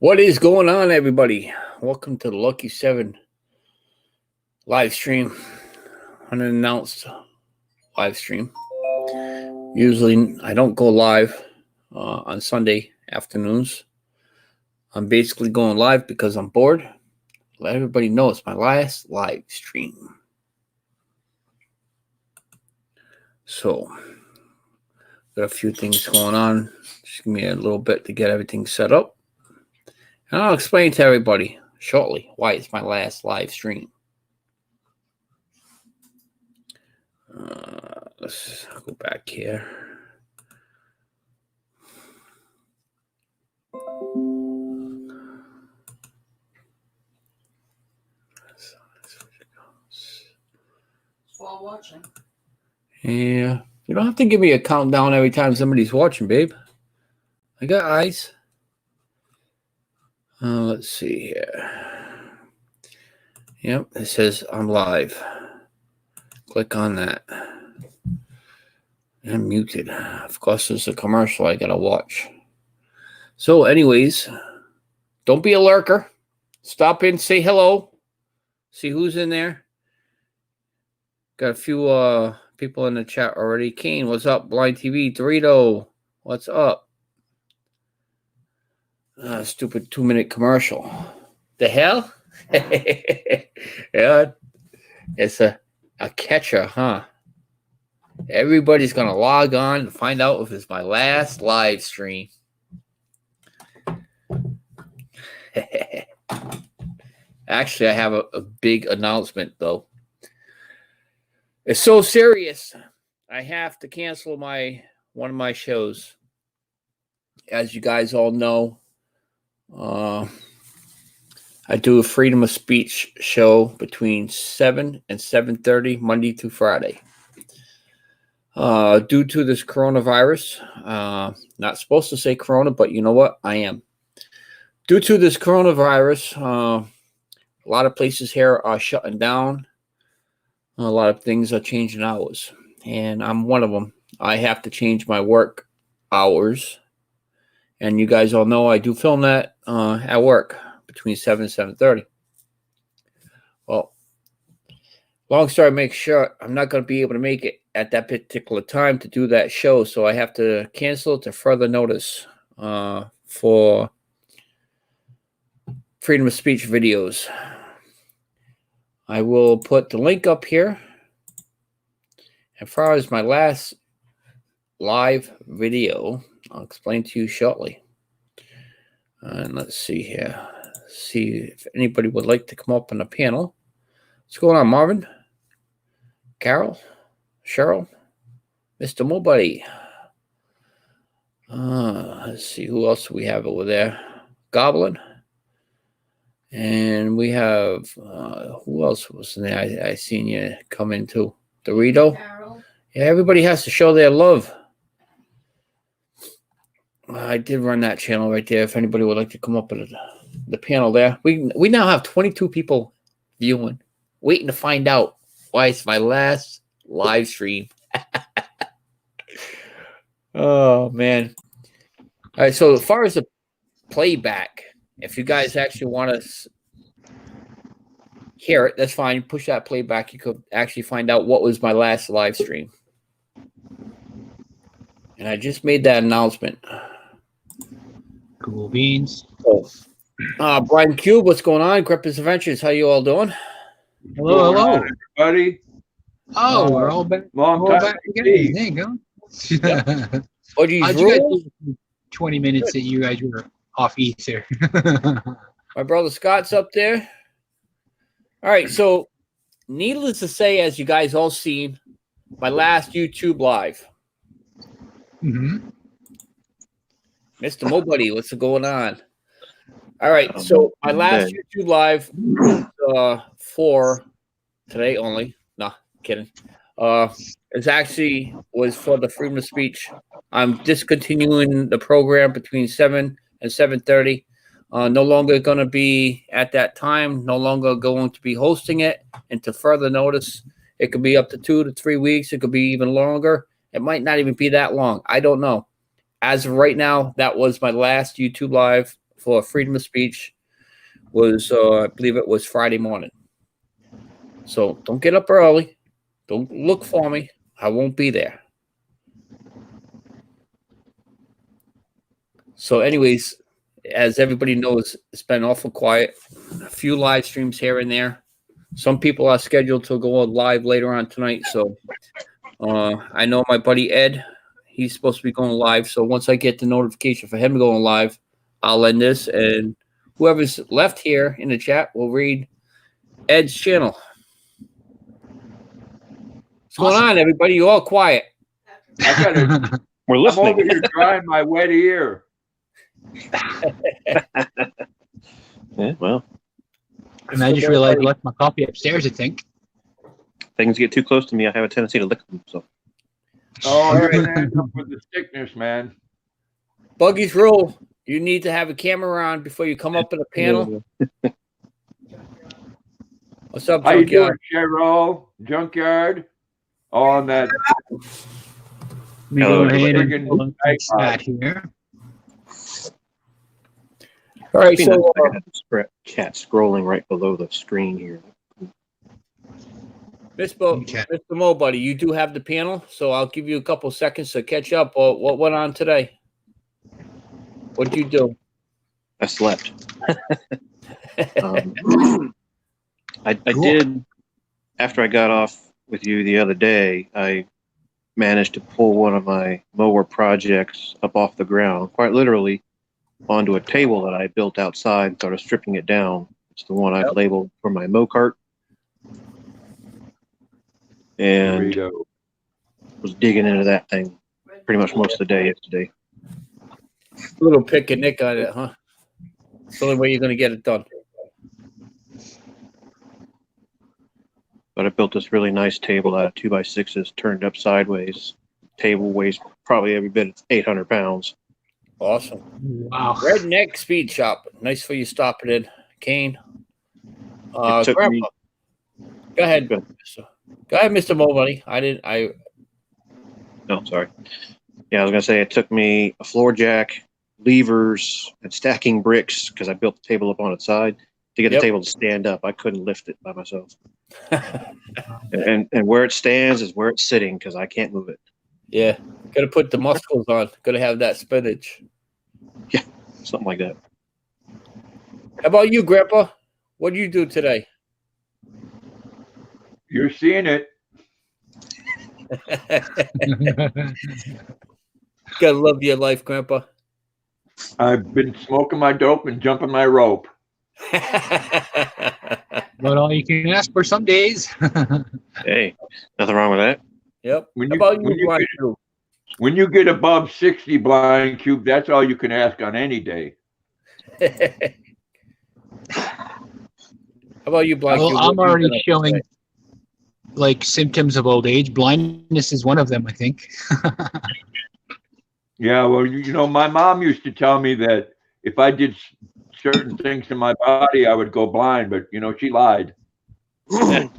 What is going on, everybody? Welcome to the Lucky 7 live stream, unannounced live stream. Usually, I don't go live on Sunday afternoons. I'm basically going live because I'm bored. Let everybody know it's my last live stream. So, got a few things going on. Just give me a little bit to get everything set up. And I'll explain to everybody shortly why it's my last live stream. Let's go back here. While watching. Yeah, you don't have to give me a countdown every time somebody's watching, babe. I got eyes. Let's see here. Yep, it says I'm live. Click on that. I'm muted. Of course, there's a commercial I gotta watch. So, anyways, don't be a lurker. Stop in, say hello. See who's in there. Got a few people in the chat already. Kane, what's up? Blind TV. Dorito, what's up? Stupid 2-minute commercial. The hell? Yeah, it's a catcher, huh? Everybody's going to log on and find out if it's my last live stream. Actually, I have a big announcement, though. It's so serious, I have to cancel one of my shows. As you guys all know, I do a freedom of speech show between 7 and 7:30 Monday through Friday. Due to this coronavirus, not supposed to say corona, but you know what? I am. Due to this coronavirus, a lot of places here are shutting down. A lot of things are changing hours, and I'm one of them. I have to change my work hours. And you guys all know I do film that at work between 7 and 7:30. Well, long story make short, I'm not going to be able to make it at that particular time to do that show. So I have to cancel it to further notice for freedom of speech videos. I will put the link up here. As far as my last live video, I'll explain to you shortly. And let's see here. See if anybody would like to come up on the panel. What's going on, Marvin? Carol? Cheryl? Mr. Mobuddy? Let's see who else we have over there. Goblin. And we have who else was in there? I seen you come in too. Dorito. Carol. Yeah, everybody has to show their love. I did run that channel right there. If anybody would like to come up with the panel there, we now have 22 people viewing, waiting to find out why it's my last live stream. Oh man! All right. So as far as the playback, if you guys actually want to hear it, that's fine. Push that playback. You could actually find out what was my last live stream. And I just made that announcement. Cool beans. Brian Cube, what's going on? Greppers Adventures, how you all doing? Hello, hello, everybody. Oh, we're all back. Long We're all time back no again. see. There you go. Oh, geez, How'd you guys rules? do 20 minutes that you guys were off ether? My brother Scott's up there. All right, so needless to say, as you guys all seen, my last YouTube live. Mm-hmm. Mr. Mobuddy, what's going on? All right, so my last YouTube live for today only. No, kidding. It actually was for the freedom of speech. I'm discontinuing the program between 7 and 7:30. No longer going to be at that time. No longer going to be hosting it. And to further notice, it could be up to 2 to 3 weeks. It could be even longer. It might not even be that long. I don't know. As of right now, that was my last YouTube live for freedom of speech was, I believe it was Friday morning. So don't get up early. Don't look for me. I won't be there. So, anyways, as everybody knows, it's been awful quiet. A few live streams here and there. Some people are scheduled to go live later on tonight. So, I know my buddy Ed, he's supposed to be going live. So, once I get the notification for him going live, I'll end this. And whoever's left here in the chat will read Ed's channel. What's going on, everybody? You all quiet. I gotta, We're I'm listening. over here drying my wet ear. Yeah, well, And I just realized I left my copy upstairs, I think. things get too close to me, I have a tendency to lick them. So Oh, you're gonna end up with the sickness, man. Buggy's rule. You need to have a camera on before you come up to the panel. What's up, How you doing, Junkyard? Cheryl? Junkyard? On that. Let me Hello, go ahead everybody. and pull up this chat here. All right, It'd be nice so if I could have the chat scrolling right below the screen here. Mr. Mo, buddy, you do have the panel, so I'll give you a couple seconds to catch up. What went on today? What'd you do? I slept. I did, after I got off with you the other day, I managed to pull one of my mower projects up off the ground, quite literally, onto a table that I built outside and started stripping it down. It's the one I've labeled for my mow cart. And Burrito. was digging into that thing pretty much most of the day yesterday. A little pick and nick on it, huh? It's the only way you're going to get it done. But I built this really nice table out of 2x6s turned up sideways. Table weighs probably every bit of 800 pounds. Awesome. Wow. Redneck Speed Shop. Nice for you stopping in, Kane. It took Grandpa. me- Go ahead. Go. Go ahead, Mr. Mo, buddy. No, sorry. Yeah, I was gonna say it took me a floor jack, levers, and stacking bricks because I built the table up on its side to get Yep. the table to stand up. I couldn't lift it by myself. And where it stands is where it's sitting because I can't move it. Yeah. Got to put the muscles on. Got to have that spinach. Something like that. How about you, Grandpa? What did you do today? You're seeing it. Gotta love your life, Grandpa. I've been smoking my dope and jumping my rope. But all you can ask for some days. Hey, nothing wrong with that. Yep. When How you- about when you, you Brian? get- When you get above 60 blind cube, that's all you can ask on any day. How about you, Blind Well, Cube? I'm What have you already been up to showing today? like symptoms of old age. Blindness is one of them, I think. Yeah, well, you know, my mom used to tell me that if I did certain things to my body, I would go blind, but, you know, she lied. I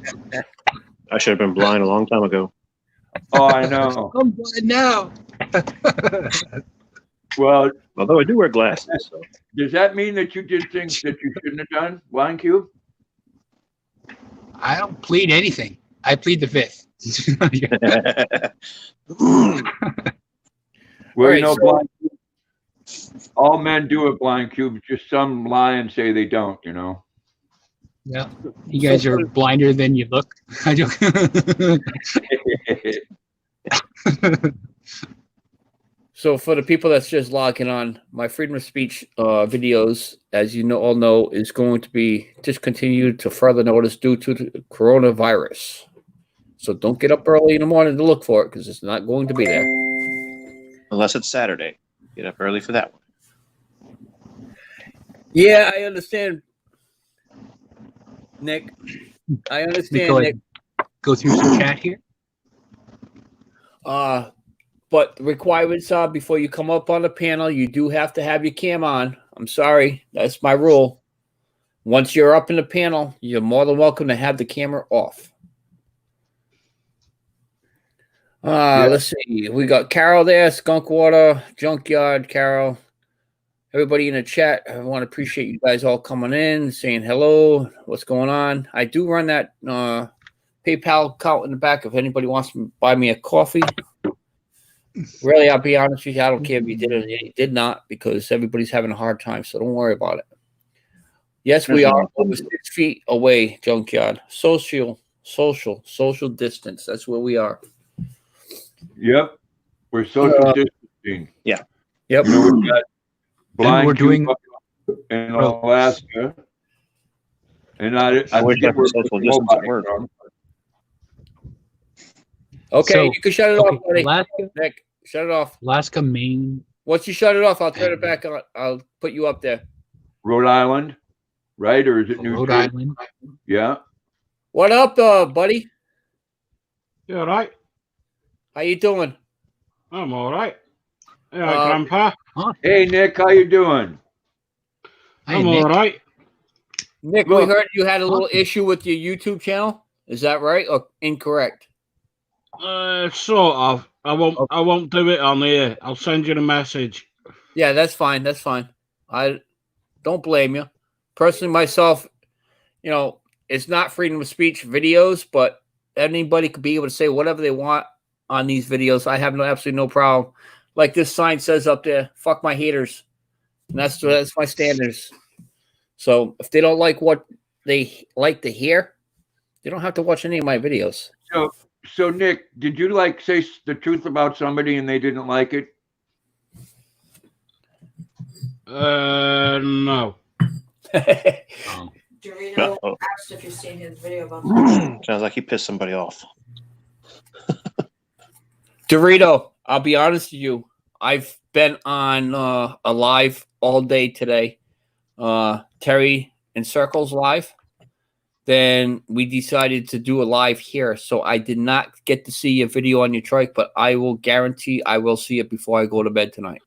should have been blind a long time ago. Oh, I know. I'm blind now. Well, Although I do wear glasses. So. does that mean that you did things that you shouldn't have done, blind cube? I don't plead anything. I plead the fifth. Well, All you know, right, so- blind cube, all men do it, blind cube. Just some lie and say they don't, you know. Yeah. You guys are blinder than you look. I joke. So for the people that's just logging on, my freedom of speech videos, as you know, all know, is going to be discontinued to further notice due to the coronavirus. So don't get up early in the morning to look for it because it's not going to be there. Unless it's Saturday. Get up early for that one. Yeah, I understand, Nick. I Let me understand, go Nick. ahead and go through some chat here. But the requirements are before you come up on the panel, you do have to have your cam on. I'm sorry, that's my rule. Once you're up in the panel, you're more than welcome to have the camera off. Let's see. We got Carol there, Skunk Water, Junkyard, Carol. everybody in the chat. I want to appreciate you guys all coming in, saying hello. What's going on? I do run that PayPal account in the back if anybody wants to buy me a coffee. Really, I'll be honest with you. I don't care if you did it or you did not, because everybody's having a hard time. So don't worry about it. Yes, we are over 6 feet away, Junkyard. Social distance. That's where we are. Yep. We're social distancing. Yeah. Yep. You know, we've got blind we're doing in Alaska. And I wish forget I could where social it's distance at work. from. Okay, So, you can shut it off, buddy. Alaska, Nick, shut it off. Alaska, Maine. Once you shut it off, I'll turn it back on. I'll put you up there. Rhode Island, right? Or is it New Rhode Jersey? Island. Yeah. What up, buddy? You all right? How you doing? I'm all right. All right, Grandpa. Hey, Nick, how you doing? Hi, I'm Nick. all right. Nick, we heard you had a little issue with your YouTube channel. Is that right or incorrect? Sort of. I won't do it on here. I'll send you the message. Yeah, that's fine. That's fine. I don't blame you. Personally, myself, you know, it's not freedom of speech videos, but anybody could be able to say whatever they want on these videos. I have absolutely no problem. Like this sign says up there, "Fuck my haters," and that's my standards. So if they don't like what they like to hear, they don't have to watch any of my videos. So Nick, did you say the truth about somebody and they didn't like it? No. Dorito asked if you've seen his video about that. Sounds like he pissed somebody off. Dorito, I'll be honest with you. I've been on a live all day today. Terry and Circles live. Then we decided to do a live here. So I did not get to see your video on your trike, but I will guarantee I will see it before I go to bed tonight.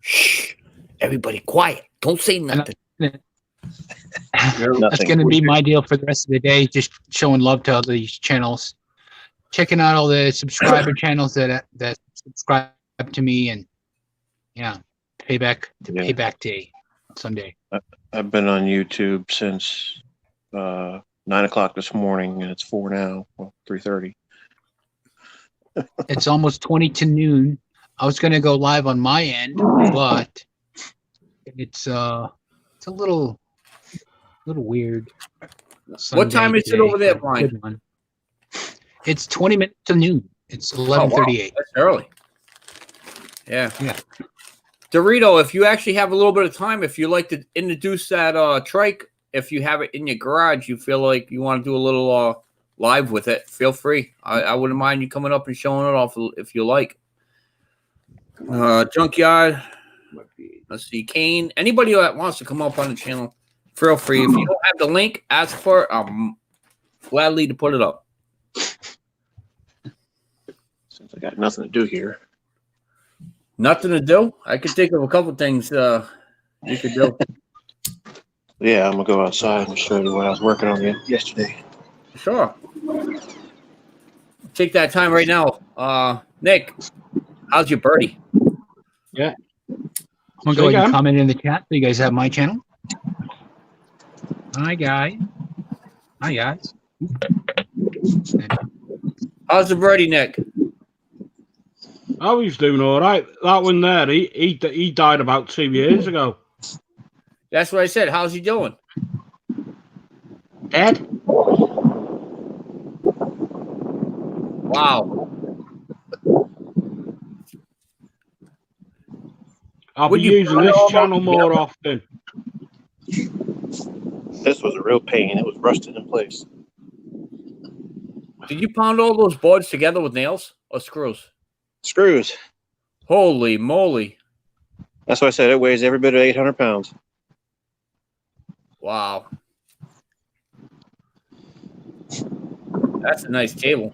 Shh. Everybody quiet. Don't say nothing. That's going to be my deal for the rest of the day. Just showing love to all these channels, checking out all the subscriber channels that subscribe to me, and payback day Sunday. I've been on YouTube since 9 o'clock this morning, and it's 4 now. Well, 3:30. It's almost 20 to noon. I was going to go live on my end, but it's a little weird. What time is it over there, Brian? It's 20 minutes to noon. It's 11:38. That's early. Yeah. Dorito, if you actually have a little bit of time, if you like to introduce that trike, if you have it in your garage, you feel like you want to do a little live with it, feel free. I wouldn't mind you coming up and showing it off if you like. Junkyard. Let's see. Kane. Anybody that wants to come up on the channel, feel free. If you don't have the link, ask for it. I'm gladly to put it up. Since I got nothing to do here. Nothing to do? I could think of a couple things you could do. Yeah, I'm gonna go outside and show you what I was working on yesterday. Sure. Take that time right now. Nick, how's your birdie? Yeah. I'm going to go ahead and comment in the chat so you guys have my channel. Hi, guys. How's the birdie, Nick? Oh, he's doing all right. That one there, he died about 2 years ago. That's what I said. How's he doing? Dead? Wow. I'll Would be you using burn it this all channel up more together? often. This was a real pain. It was rusted in place. Did you pound all those boards together with nails or screws? Screws. Holy moly. That's why I said it weighs every bit of 800 pounds. Wow. That's a nice table.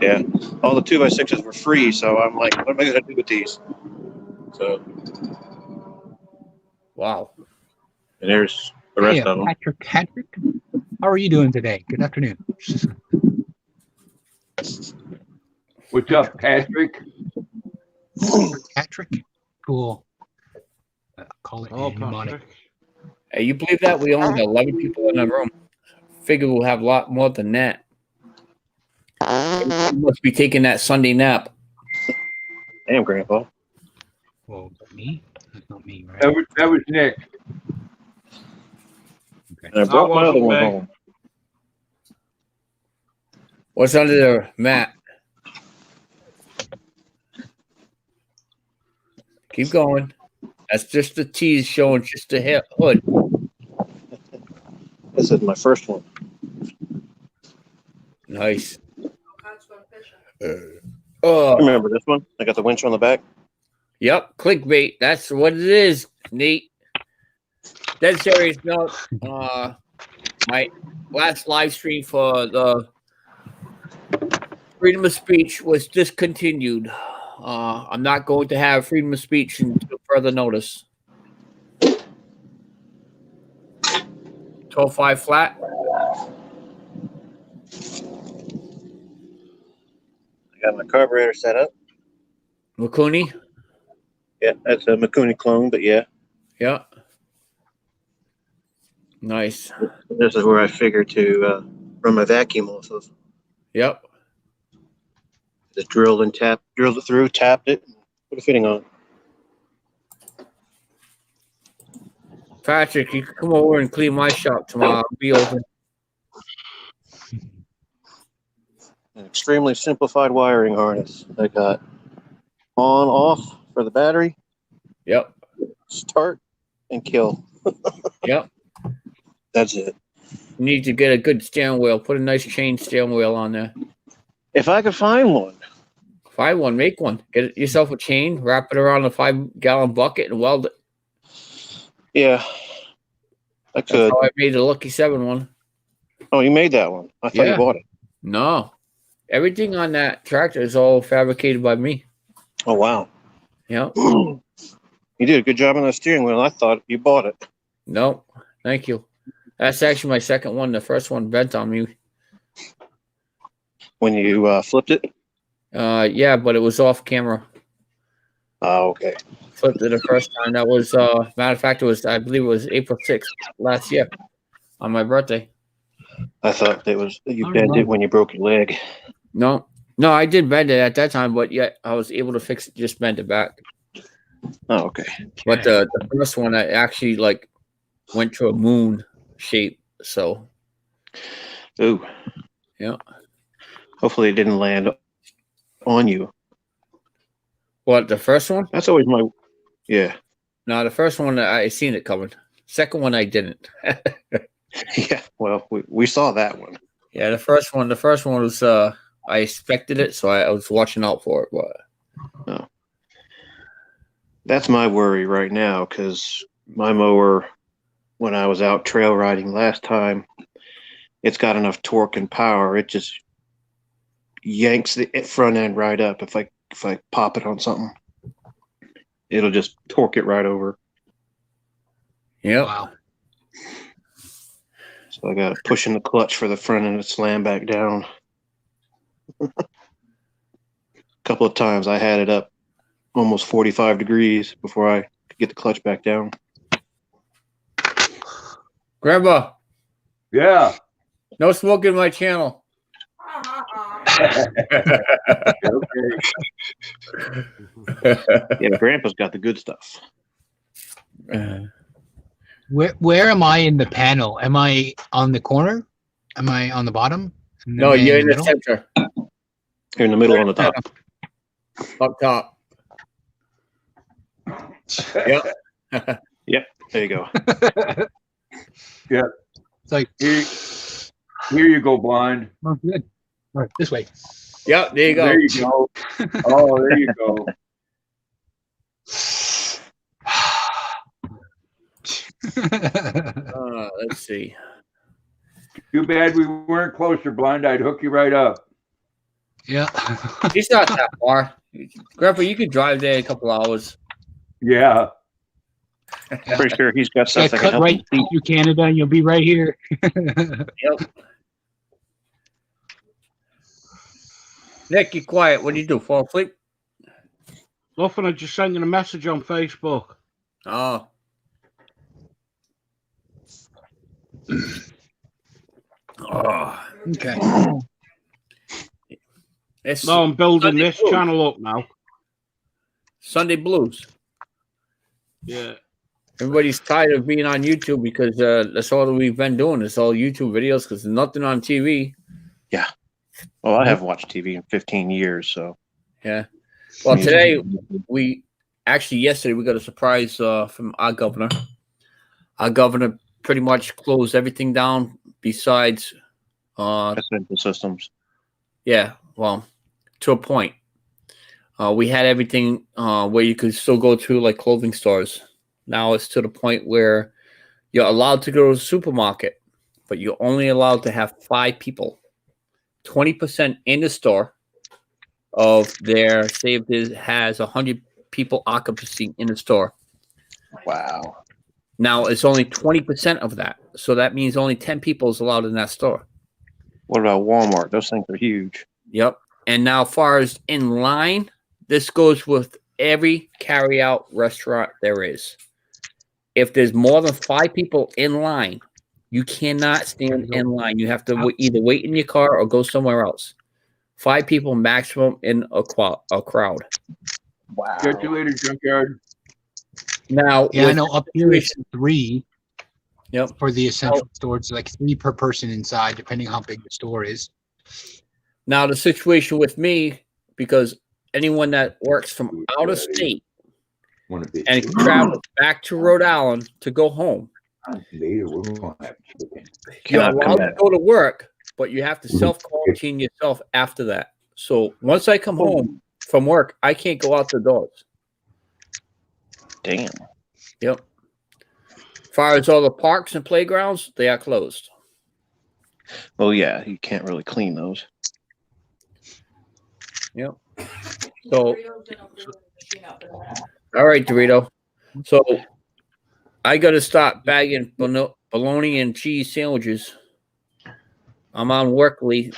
Yeah. All the 2x6s were free, so I'm like, what am I going to do with these? So, Wow. and there's the rest Hey, of them. Patrick, how are you doing today? Good afternoon. What's up, Patrick? Patrick? Cool. Call it Oh, mnemonic. Patrick. Hey, you believe that? We only got 11 people in the room. Figure we'll have a lot more than that. You must be taking that Sunday nap. Damn, Grandpa. Whoa, me? That's not me, right? That was Nick. And I brought my other wasn't one me. home. What's under the mat? Keep going. That's just the tease showing just the hood. This is my first one. Nice. Cat's going fishing. Oh, Remember this one? I got the winch on the back. yep. Clickbait. That's what it is, Nate. Dead serious note. My last live stream for the freedom of speech was discontinued. I'm not going to have freedom of speech until further notice. 12.5 flat. I got my carburetor set up. Makuni. Yeah, that's a Mikuni clone, but yeah. Yeah. Nice. This is where I figured to run my vacuum off of. Yep. Just drilled it through, tapped it, put a fitting on. Patrick, you can come over and clean my shop tomorrow. I'll be open. An extremely simplified wiring harness. I got on, off for the battery, Yep. start, and kill. Yep. That's it. You need to get a good steering wheel. Put a nice chain steering wheel on there. If I could find one. Find one, make one. Get yourself a chain, wrap it around a 5-gallon bucket, and weld it. Yeah, I That's could. how I made the Lucky 7 one. Oh, you made that one. I thought Yeah. you bought it. No. Everything on that tractor is all fabricated by me. Oh, wow. Yeah. You did a good job on that steering wheel. I thought you bought it. No. Thank you. That's actually my second one. The first one bent on me. When you flipped it? Yeah, but it was off camera. Oh, okay. Flipped it the first time. That was matter of fact, it was, I believe it was April 6th last year on my birthday. I thought it was you I bent remember. it when you broke your leg. No, I did bend it at that time, but yet I was able to fix it, just bend it back. Oh, okay. But the first one, I actually like went to a moon shape. So Ooh. yeah. Hopefully it didn't land on you. What, the first one? That's always my. Yeah. No, the first one I seen it coming. Second one I didn't. Yeah. Well, we saw that one. Yeah, the first one was I expected it, so I was watching out for it. But That's my worry right now because my mower, when I was out trail riding last time, it's got enough torque and power. It just yanks the front end right up. If I pop it on something, it'll just torque it right over. yeah. Wow. So I got to push in the clutch for the front end to slam back down. A couple of times I had it up almost 45 degrees before I could get the clutch back down. Grandpa, Yeah. no smoking in my channel. Okay. Yeah, Grandpa's got the good stuff. Where am I in the panel? Am I on the corner? Am I on the bottom? No, you're in the middle? center. You're in the middle on the top. Up top. Yep. There you go. It's like, Here you go, blind. oh, good. All right, this way. Yep, there you go. There you go. Oh, there you go. Let's see. Too bad we weren't closer, blind. I'd hook you right up. Yeah. He's not that far. Grandpa, you could drive there in a couple hours. Yeah. Pretty sure he's got Yeah, stuff that can cut help right him. through Canada and you'll be right here. Yep. Nick, you quiet. What do you do? Fall asleep? Nothing. I just sent you a message on Facebook. Oh. Oh. Okay. It's No, I'm building Sunday this Blues. channel up now. Sunday Blues. Yeah. Everybody's tired of being on YouTube because that's all that we've been doing. It's all YouTube videos because there's nothing on TV. Yeah. Well, I haven't watched TV in 15 years, so. Yeah. Well, today yesterday we got a surprise from our governor. Our governor pretty much closed everything down besides Essential systems. yeah, well, to a point. We had everything where you could still go to like clothing stores. Now it's to the point where you're allowed to go to the supermarket, but you're only allowed to have 5 people. 20% in the store of their, say if it has 100 people occupancy in the store. Wow. Now it's only 20% of that. So that means only 10 people is allowed in that store. What about Walmart? Those things are huge. Yep. And now, as far as in line, this goes with every carry-out restaurant there is. If there's more than 5 people in line, you cannot stand in line. You have to either wait in your car or go somewhere else. 5 people maximum in a crowd. Wow. Catch you later, junkyard. Now, Yeah, I know up here it's 3. Yep. For the essential stores, like 3 per person inside, depending how big the store is. Now, the situation with me, because anyone that works from out of state and travels back to Rhode Island to go home, you're allowed to go to work, but you have to self-quarantine yourself after that. So once I come home from work, I can't go out the doors. Damn. Yep. As far as all the parks and playgrounds, they are closed. Oh, yeah. You can't really clean those. Yep. So, all right, Dorito. So, I got to stop bagging bologna and cheese sandwiches. I'm on work release.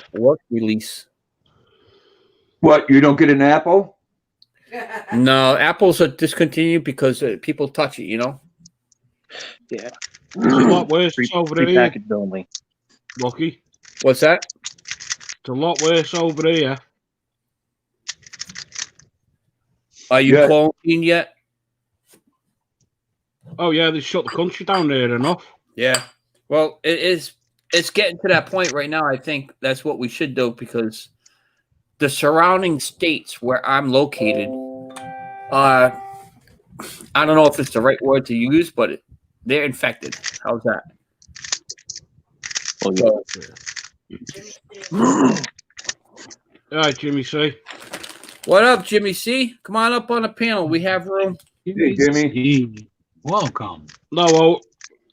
What? You don't get an apple? No, apples are discontinued because people touch it, you know? Yeah. It's a lot worse over here, Prepackaged only. Lucky. What's that? It's a lot worse over here. Are you Yeah. quarantined yet? Oh, yeah, they shut the country down there enough. Yeah. Well, it's getting to that point right now. I think that's what we should do because the surrounding states where I'm located, I don't know if it's the right word to use, but they're infected. How's that? Well, All right, Jimmy C. What up, Jimmy C? Come on up on the panel. We have room. Hey, Jimmy. Welcome. No, well,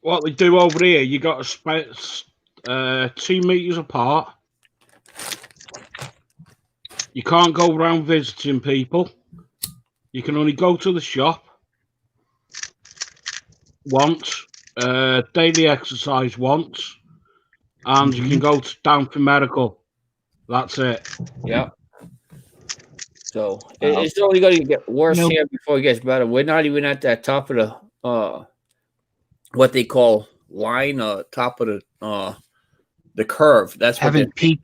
what they do over here, you got to space 2 meters apart. You can't go around visiting people. You can only go to the shop once, daily exercise once, and you can go down for medical. That's it. Yeah. So it's only going to get worse here before it gets better. We're not even at that top of the what they call line, top of the curve. That's what Haven't peaked.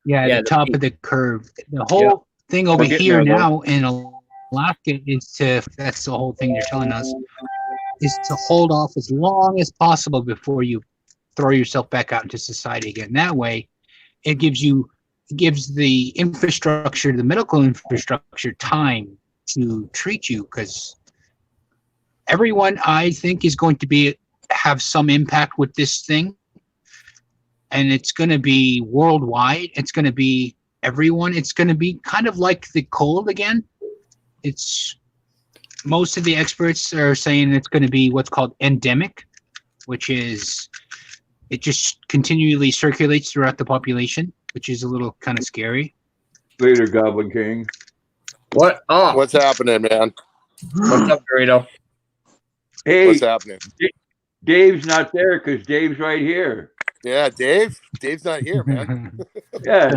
Yeah, Yeah, the the top peak. of the curve. The whole thing over We're getting here there, though. now in Alaska is that's the whole thing they're telling us, is to hold off as long as possible before you throw yourself back out into society again. That way, it gives the infrastructure, the medical infrastructure, time to treat you, because everyone, I think, is going to have some impact with this thing, and it's going to be worldwide. It's going to be everyone. It's going to be kind of like the cold again. It's most of the experts are saying it's going to be what's called endemic, which is it just continually circulates throughout the population, which is a little kind of scary. Later, Goblin King. What? Oh, What's happening, man? what's up, Dorito? Hey, What's happening? Dave's not there because Dave's right here. Yeah, Dave. Dave's not here, man. Yeah.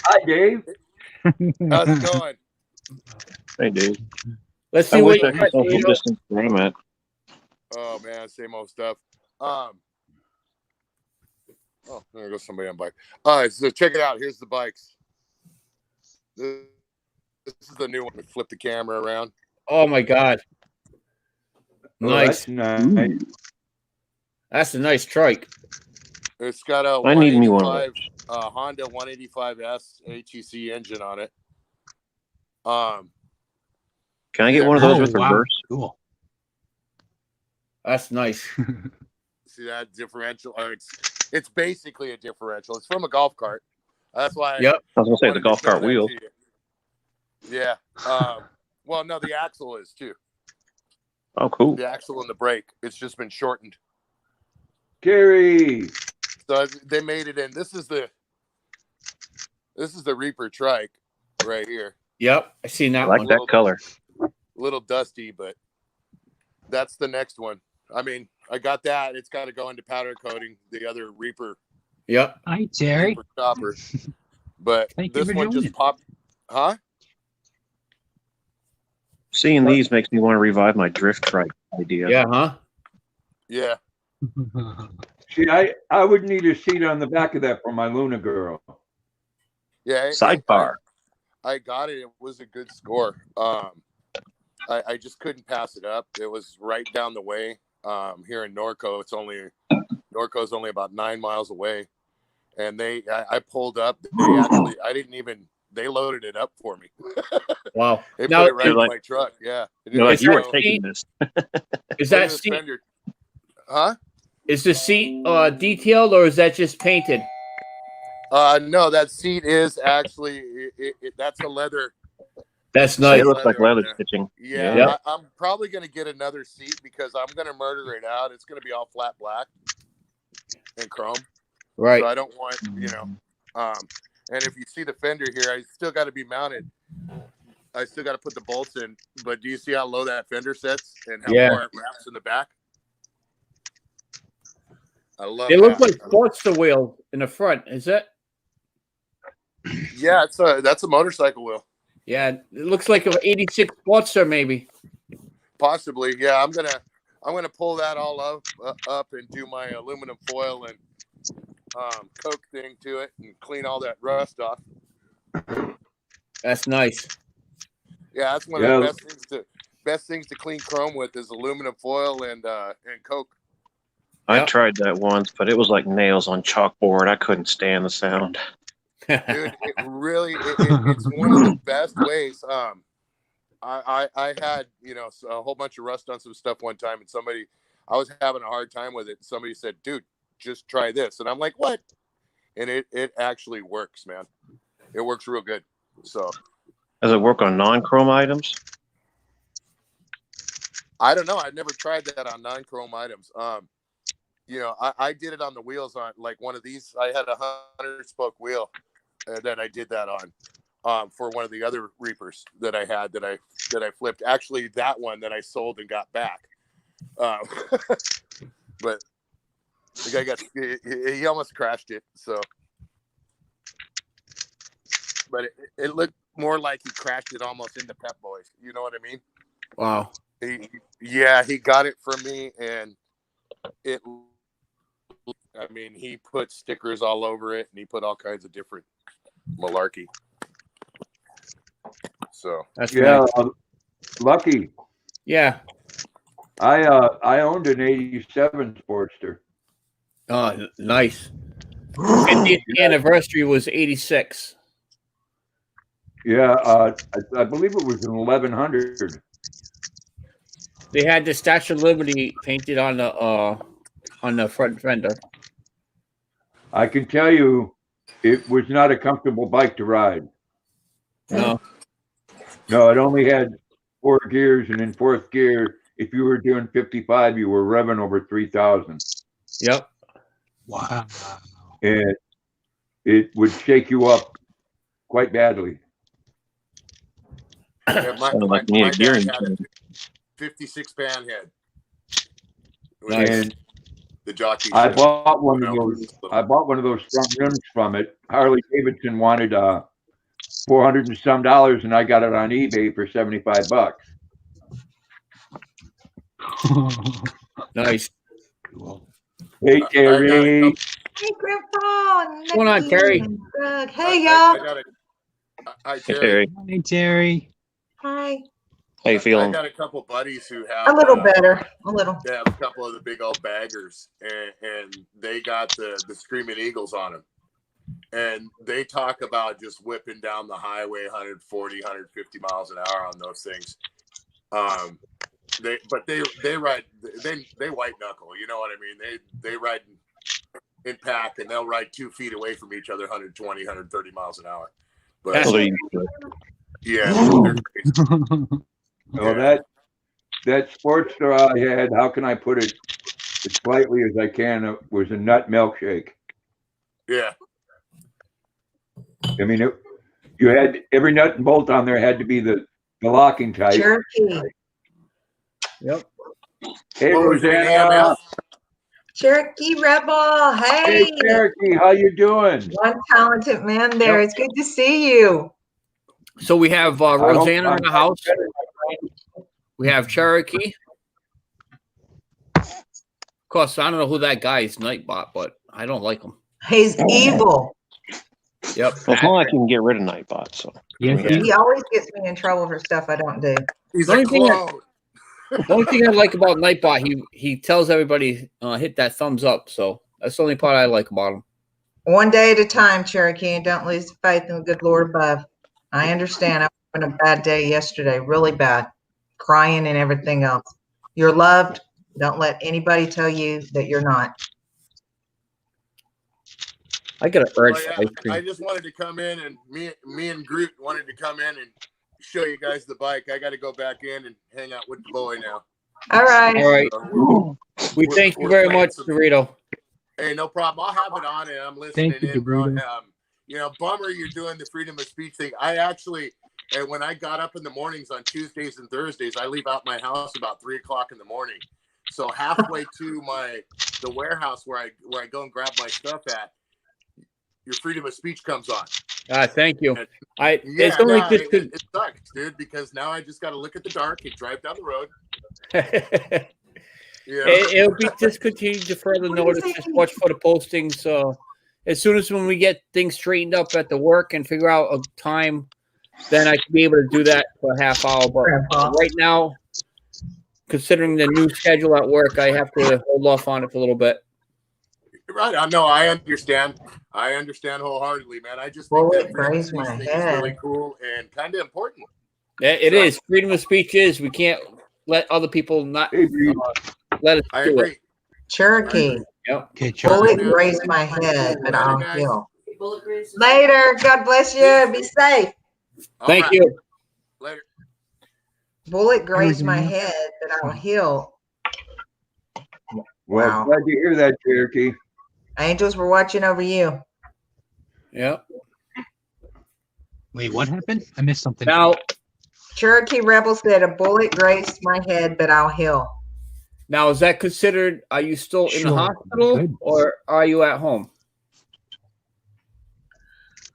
Hi, Dave. How's it going? Hey, dude. Let's I see what wish you I got, could social Dino. distance where I'm at. Oh man, same old stuff. Oh, there goes somebody on bike. All right, so check it out. Here's the bikes. This is the new one. Flip the camera around. Oh my God. Oh, Nice. that's nice. That's a nice trike. It's got a I need me one of 185 Honda 185S HEC engine on it. Can I get one of those with wow. reverse? Cool. That's nice. See that differential? It's basically a differential. It's from a golf cart. That's why. Yep. I was gonna say wanted the to golf show cart that wheels. to you. Yeah. Well, no, the axle is too. Oh, cool. The axle and the brake. It's just been shortened. Kerry. So they made it in. This is the Reaper trike right here. Yep. I seen I that like one. that color. A little dusty, but that's the next one. I mean, I got that. It's got to go into powder coating. The other Reaper. Yep. Hi, Terry. Reaper chopper. But Thank you this for one joining. just popped. Huh? Seeing these makes me want to revive my drift trike idea. Yeah, huh? Yeah. See, I would need a seat on the back of that for my Luna girl. Yeah. Sidecar. I got it. It was a good score. I just couldn't pass it up. It was right down the way. Here in Norco, Norco's only about 9 miles away, and I pulled up. They loaded it up for me. Wow. They Now, put it right in like- my truck. Yeah. You're like, Is you that are taking this. is Look at that this seat? fender. Huh? Is the seat detailed or is that just painted? No, that seat is actually that's a leather. That's It nice. looks like leather on leather there. stitching. Yeah, Yeah. I'm probably gonna get another seat because I'm gonna murder it out. It's gonna be all flat black and chrome. Right. So I don't want, and if you see the fender here, I still got to be mounted. I still got to put the bolts in. But do you see how low that fender sets and how Yeah. far it wraps in the back? I love They that. look like Sportster wheel in the front. Is it? Yeah, that's a motorcycle wheel. Yeah. It looks like an 86 Sportster maybe. Possibly. Yeah, I'm gonna pull that all up and do my aluminum foil and coke thing to it and clean all that rust off. That's nice. Yeah, that's one of the best things to clean chrome with is aluminum foil and coke. I Yep. tried that once, but it was like nails on chalkboard. I couldn't stand the sound. Dude, it really it's one of the best ways. I had a whole bunch of rust on some stuff one time, and I was having a hard time with it. Somebody said, "Dude, just try this," and I'm like, "What?" And it actually works, man. It works real good. So Does it work on non-chrome items? I don't know. I've never tried that on non-chrome items. I did it on the wheels on like one of these. I had a 100-spoke wheel that I did that on for one of the other Reapers that I had that I flipped. Actually, that one that I sold and got back. But the guy he almost crashed it. So, but it looked more like he crashed it almost into Pep Boys. You know what I mean? Wow. He got it from me, and he put stickers all over it, and he put all kinds of different malarkey. So That's Yeah, nice. Lucky. Yeah. I owned an '87 Sportster. Oh, nice. 50th anniversary was 86. Yeah, I believe it was an 1100. They had the Statue of Liberty painted on the front fender. I can tell you, it was not a comfortable bike to ride. No. No, it only had 4 gears, and in 4th gear, if you were doing 55, you were revving over 3,000. Yep. Wow. And it would shake you up quite badly. yeah, Sounded like you need a dad gearing had a change. 56 pan head. Nice. And The jockey. I said, bought one of those. I bought one of those front rims from it. Harley Davidson wanted a $400 and some dollars, and I got it on eBay for $75. Nice. Hey, Terry. Hey, Grandpa. What's going on, Terry? Doug. Hey, I y'all. got a. Hi, Hey, Terry. Terry. Morning, Terry. Hi. How you I feeling? got a couple buddies who have A little better. A little. They have a couple of the big old baggers, and they got the Screaming Eagles on them, and they talk about just whipping down the highway 140, 150 miles an hour on those things. They ride they white knuckle. You know what I mean? They ride in pack, and they'll ride 2 feet away from each other, 120, 130 miles an hour. But Well, there you go. yeah, they're crazy. Oh, that sports straw I had, how can I put it as slightly as I can? It was a nut milkshake. Yeah. I mean, you had every nut and bolt on there had to be the locking type. Cherokee. Yep. Hey, What was it, an Rosanna. EMF? Cherokee Rebel. Hey, Hey. Cherokee, how you doing? One talented man there. Yep. It's good to see you. So we have I hope Rosanna in the I'm house. better, my friend. We have Cherokee. Of course, I don't know who that guy is, Nightbot, but I don't like him. He's evil. Yep. Well, it's not like you can get rid of Nightbot, so. Yes, Yeah. He always gets me in trouble for stuff I don't do. He's The a only thing clone. The only thing I like about Nightbot, he tells everybody hit that thumbs up. So that's the only part I like about him. One day at a time, Cherokee, and don't lose faith in the good Lord above. I understand. I was having a bad day yesterday, really bad, crying and everything else. You're loved. Don't let anybody tell you that you're not. I got an urge Well, for yeah, ice cream. I just wanted to come in, and me and Groot wanted to come in and show you guys the bike. I got to go back in and hang out with the boy now. All right. All right. So We thank you we're very playing much, some- Dorito. Hey, no problem. I'll have it on, and I'm listening Thank you, in, bro. Dorito. Bummer you're doing the freedom of speech thing. I actually, and when I got up in the mornings on Tuesdays and Thursdays, I leave out my house about 3:00 in the morning. So halfway to the warehouse where I go and grab my stuff at, your freedom of speech comes on. Thank you. Yeah, It's only no, just it sucks, dude, because now I just got to look at the dark and drive down the road. Yeah. It'll be discontinued to further notice. Just watch for the postings. As soon as when we get things straightened up at the work and figure out a time, then I can be able to do that for a half hour. But right now, considering the new schedule at work, I have to hold off on it for a little bit. Right. I know. I understand. I understand wholeheartedly, man. I just think Well, that it freedom of raised speech my thing is really head. cool and kind of important. It is. Freedom of speech is. We can't let other people not Hey, Bree. let us I do agree. it. Cherokee. Yep. Okay, Bullet Charlie. grazed my head, but Later, I'll guys. heal. Bullet grazed. Later. God bless you. Be safe. All Thank right. you. Later. Bullet grazed my Rosanna. head, but I'll heal. Well, Wow. glad to hear that, Cherokee. Angels were watching over you. Yep. Wait, what happened? I missed something. Now, Cherokee Rebel said, a bullet grazed my head, but I'll heal. is that considered? Are you still in the Sure. hospital Good. or are you at home?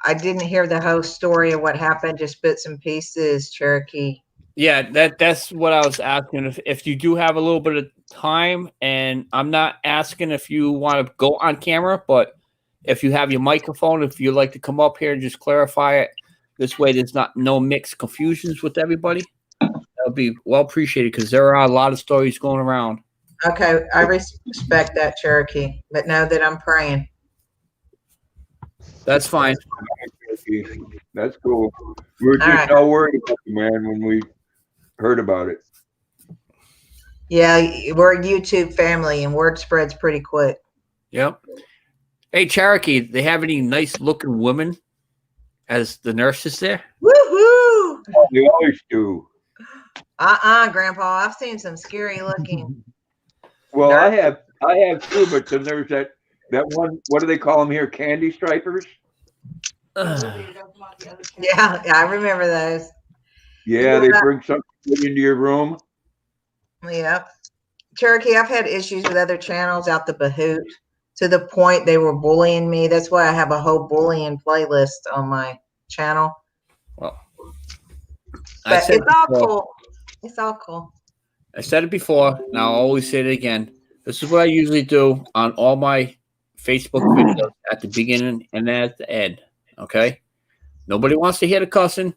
I didn't hear the whole story of what happened, just bits and pieces, Cherokee. Yeah, that's what I was asking. If you do have a little bit of time, and I'm not asking if you want to go on camera, but if you have your microphone, if you'd like to come up here and just clarify it, this way there's no mixed confusions with everybody. That would be well appreciated because there are a lot of stories going around. Okay, I respect that, Cherokee, but know that I'm praying. That's fine. Cherokee. That's cool. We were All just right. all worried about you, man, when we heard about it. Yeah, we're a YouTube family, and word spreads pretty quick. Yep. Hey, Cherokee, they have any nice looking women as the nurses there? Woohoo! They always do. Grandpa, I've seen some scary looking. Well, I have too, but then there's that one. What do they call them here? Candy stripers. Yeah, I remember those. Yeah, they bring something into your room. Yep. Cherokee, I've had issues with other channels out the Bahoot to the point they were bullying me. That's why I have a whole bullying playlist on my channel. I But said it's all before, cool. It's all cool. I said it before. Now I'll always say it again. This is what I usually do on all my Facebook videos at the beginning and at the end. Okay. Nobody wants to hear the cussing.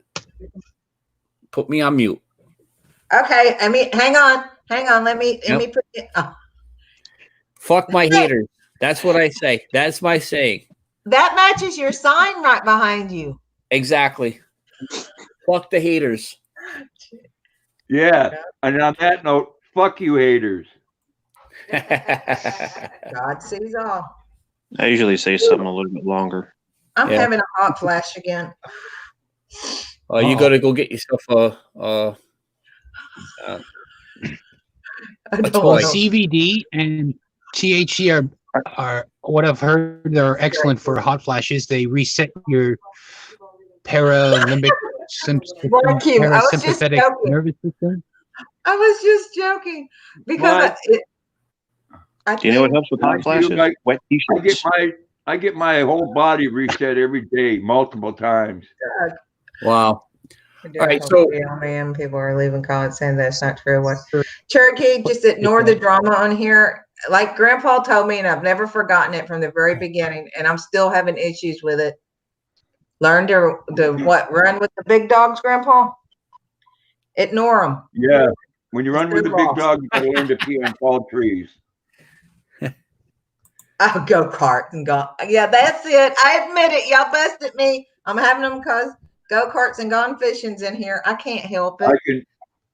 Put me on mute. Okay, I mean, hang on. Let me put it. Oh. Fuck my haters. That's what I say. That's my saying. That matches your sign right behind you. Exactly. Fuck the haters. Yeah. And on that note, fuck you haters. God sees all. I usually say something a little bit longer. I'm Yeah. having a hot flash again. You got to go get yourself a I don't toy. know. CBD and THC are what I've heard. They're excellent for hot flashes. They reset your parasympathetic nervous system. I was just joking because I Do you know what helps with hot flashes? Wet t-shirts. I get my whole body reset every day, multiple times. Wow. All right, so man, people are leaving comments saying that's not true. What Cherokee? Just ignore the drama on here. Like Grandpa told me, and I've never forgotten it from the very beginning, and I'm still having issues with it. Learn to what? Run with the big dogs, Grandpa. Ignore them. Yeah, when you run with the big dog, you gotta learn to pee on tall trees. I'll go kart and go. Yeah, that's it. I admit it. Y'all busted me. I'm having them cause go karts and gone fishing's in here. I can't help it.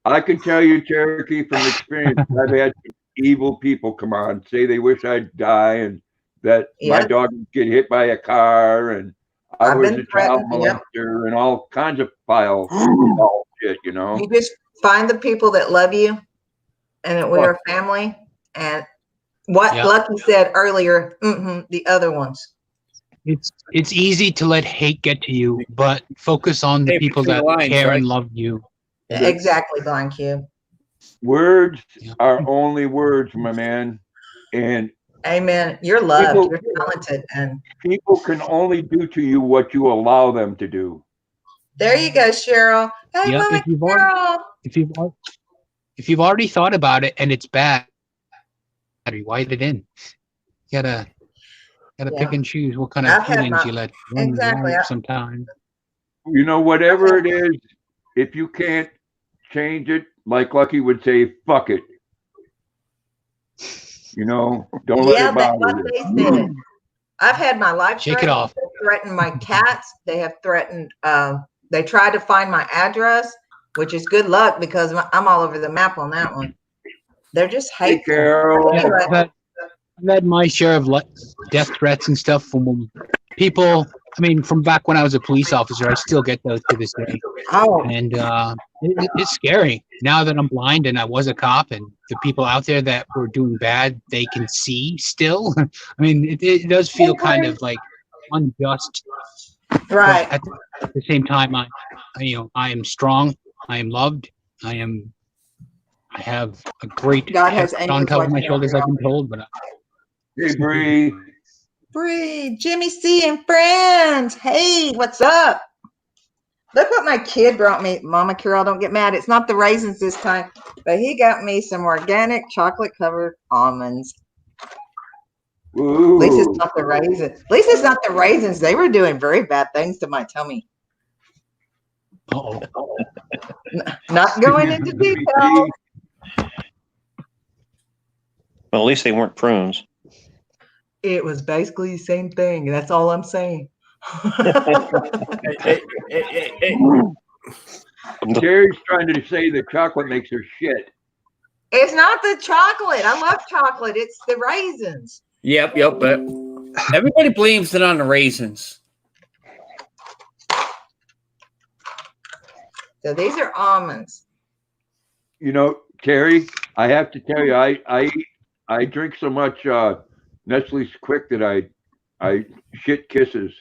I can tell you, Cherokee, from experience, I've had evil people come on, say they wish I'd die and that my dog would get hit by a car and I was a child molester and all kinds of foul shit, you know. You just find the people that love you and that we are family. And what Lucky said earlier, the other ones. It's easy to let hate get to you, but focus on the people that care and love you. Exactly, Blind Cube. Words are only words, my man. And amen. You're loved. You're talented, and people can only do to you what you allow them to do. There you go, Cheryl. Hey, Mama Cheryl. If you've already thought about it and it's bad, write it in. You gotta pick and choose what kind of feelings you let run sometimes. You know, whatever it is, if you can't change it, like Lucky would say, fuck it. You know, don't let it bother you. I've had my life shake it off. They threatened my cats. They have threatened. They tried to find my address, which is good luck because I'm all over the map on that one. They're just hateful. I've had my share of death threats and stuff from people. I mean, from back when I was a police officer, I still get those to this day. And it's scary. Now that I'm blind and I was a cop and the people out there that were doing bad, they can see still. I mean, it does feel kind of like unjust. Right. At the same time, I am strong. I am loved. I have a great head on top of my shoulders, I've been told, but hey, Bree. Bree, Jimmy C and friends. Hey, what's up? Look what my kid brought me. Mama Carol, don't get mad. It's not the raisins this time, but he got me some organic chocolate covered almonds. Ooh. At least it's not the raisins. At least it's not the raisins. They were doing very bad things to my tummy. Not going into detail. Well, at least they weren't prunes. It was basically the same thing. That's all I'm saying. Jerry's trying to say that chocolate makes her shit. It's not the chocolate. I love chocolate. It's the raisins. Yep. But everybody blames it on the raisins. So these are almonds. You know, Terry, I have to tell you, I drink so much Nestle's Quick that I shit kisses.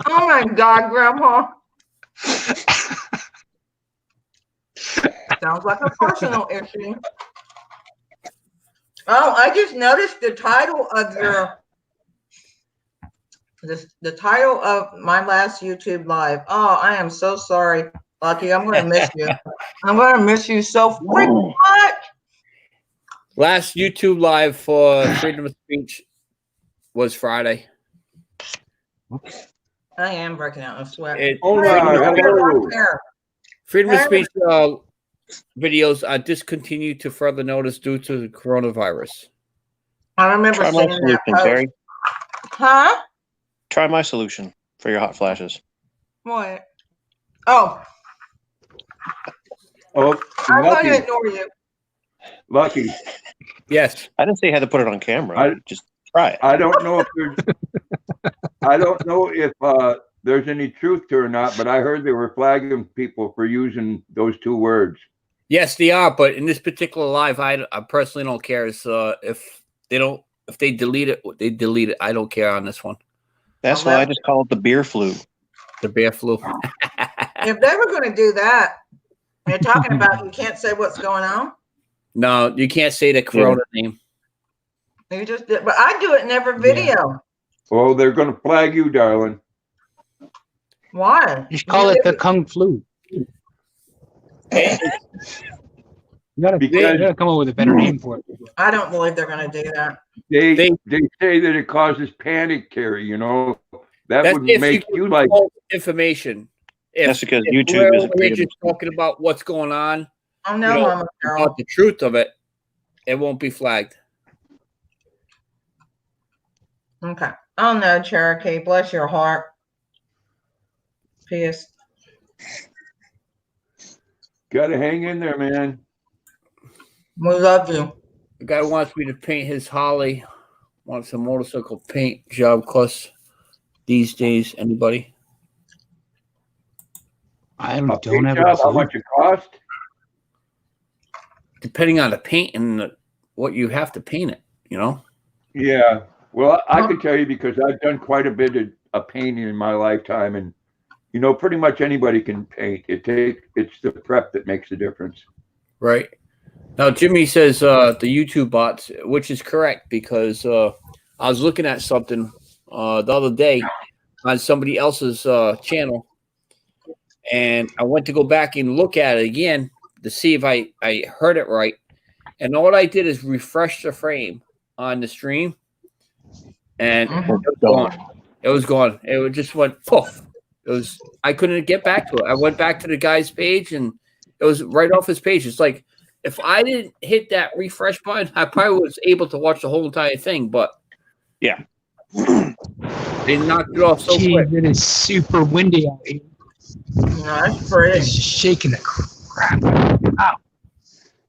Oh my God, Grandpa. Sounds like a personal issue. Oh, I just noticed the title of the title of my last YouTube live. Oh, I am so sorry, Lucky. I'm going to miss you. I'm going to miss you so freaking much. Last YouTube live for freedom of speech was Friday. I am breaking out in sweat. Freedom of speech videos are discontinued to further notice due to the coronavirus. I remember Try my seeing that solution, post. Terry. Huh? Try my solution for your hot flashes. What? Oh, Oh, I'm going to Lucky. ignore you. Lucky. Yes. I didn't say you had to put it on camera. I- Just try it. I don't know if there's there's any truth to it or not, but I heard they were flagging people for using those two words. Yes, they are. But in this particular live, I personally don't care. So if they delete it, they delete it. I don't care on this one. That's why I just call it the beer flu. The bear flu. If they were going to do that, they're talking about you can't say what's going on. No, you can't say the corona name. You just did, but I do it in every video. Oh, they're going to flag you, darling. Why? You should call it the Kung Flu. You gotta come up with a better name for it. I don't believe they're going to do that. They say that it causes panic, Terry. You know that would make you like information. That's because YouTube is just talking about what's going on. Oh no, Mama Carol. About the truth of it, it won't be flagged. Okay. Oh no, Cherokee. Bless your heart. P.S. Gotta hang in there, man. We love you. The guy wants me to paint his Harley. Wants a motorcycle paint job cost these days. Anybody? I don't have a how much it cost? Depending on the paint and what you have to paint it, you know? Yeah. Well, I can tell you because I've done quite a bit of painting in my lifetime, and you know, pretty much anybody can paint. It's the prep that makes the difference. Right. Now, Jimmy says the YouTube bots, which is correct because I was looking at something the other day on somebody else's channel, and I went to go back and look at it again to see if I heard it right. And all I did is refresh the frame on the stream, and it was gone. It was gone. It just went poof. I couldn't get back to it. I went back to the guy's page, and it was right off his page. It's like if I didn't hit that refresh button, I probably was able to watch the whole entire thing. But yeah, they knocked it off so quick. It is super windy out here. That's pretty. It's shaking the crap out.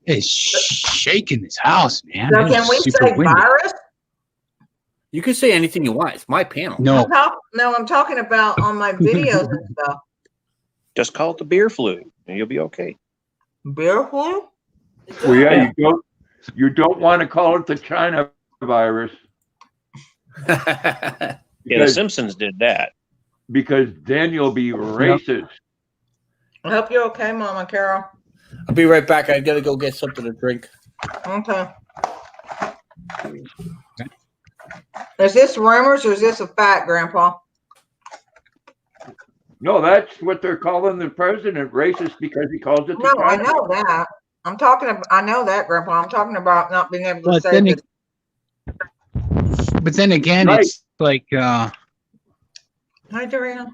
It's shaking this house, man. So can we say virus? You can say anything you want. It's my panel. No. I'm talking about on my videos and stuff. Just call it the beer flu, and you'll be okay. Beer flu? Well, yeah, you don't want to call it the China virus. Yeah, the Simpsons did that. Because then you'll be racist. I hope you're okay, Mama Carol. I'll be right back. I gotta go get something to drink. Okay. Is this rumors or is this a fact, Grandpa? No, that's what they're calling the president racist because he calls it. No, I know that. I'm talking about. I know that, Grandpa. I'm talking about not being able to say that. But then again, it's like. Hi, Dorina.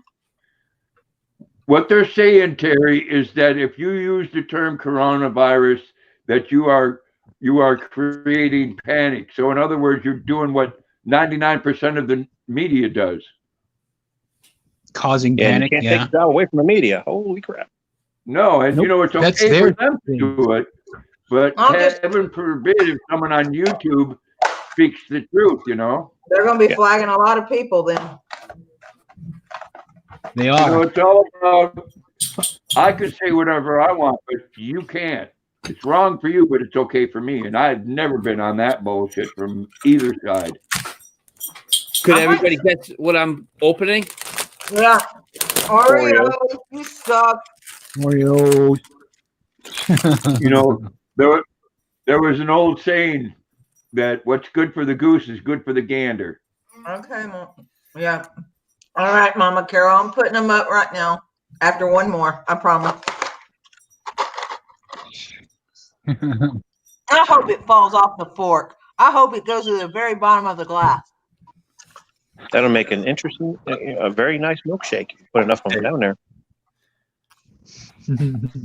What they're saying, Terry, is that if you use the term coronavirus, that you are creating panic. So in other words, you're doing what 99% of the media does. Causing panic. You can't take that away from the media. Holy crap. No, and you know, it's okay for them to do it, but heaven forbid if someone on YouTube speaks the truth, you know. They're going to be flagging a lot of people then. They are. You know, it's all about, I could say whatever I want, but you can't. It's wrong for you, but it's okay for me. And I've never been on that bullshit from either side. Could everybody get what I'm opening? Yeah. Oreo, you suck. Oreo. You know, there was an old saying that what's good for the goose is good for the gander. Okay, Mom. Yeah. All right, Mama Carol, I'm putting them up right now. After one more, I promise. I hope it falls off the fork. I hope it goes to the very bottom of the glass. That'll make an interesting, a very nice milkshake. Put enough of them down there.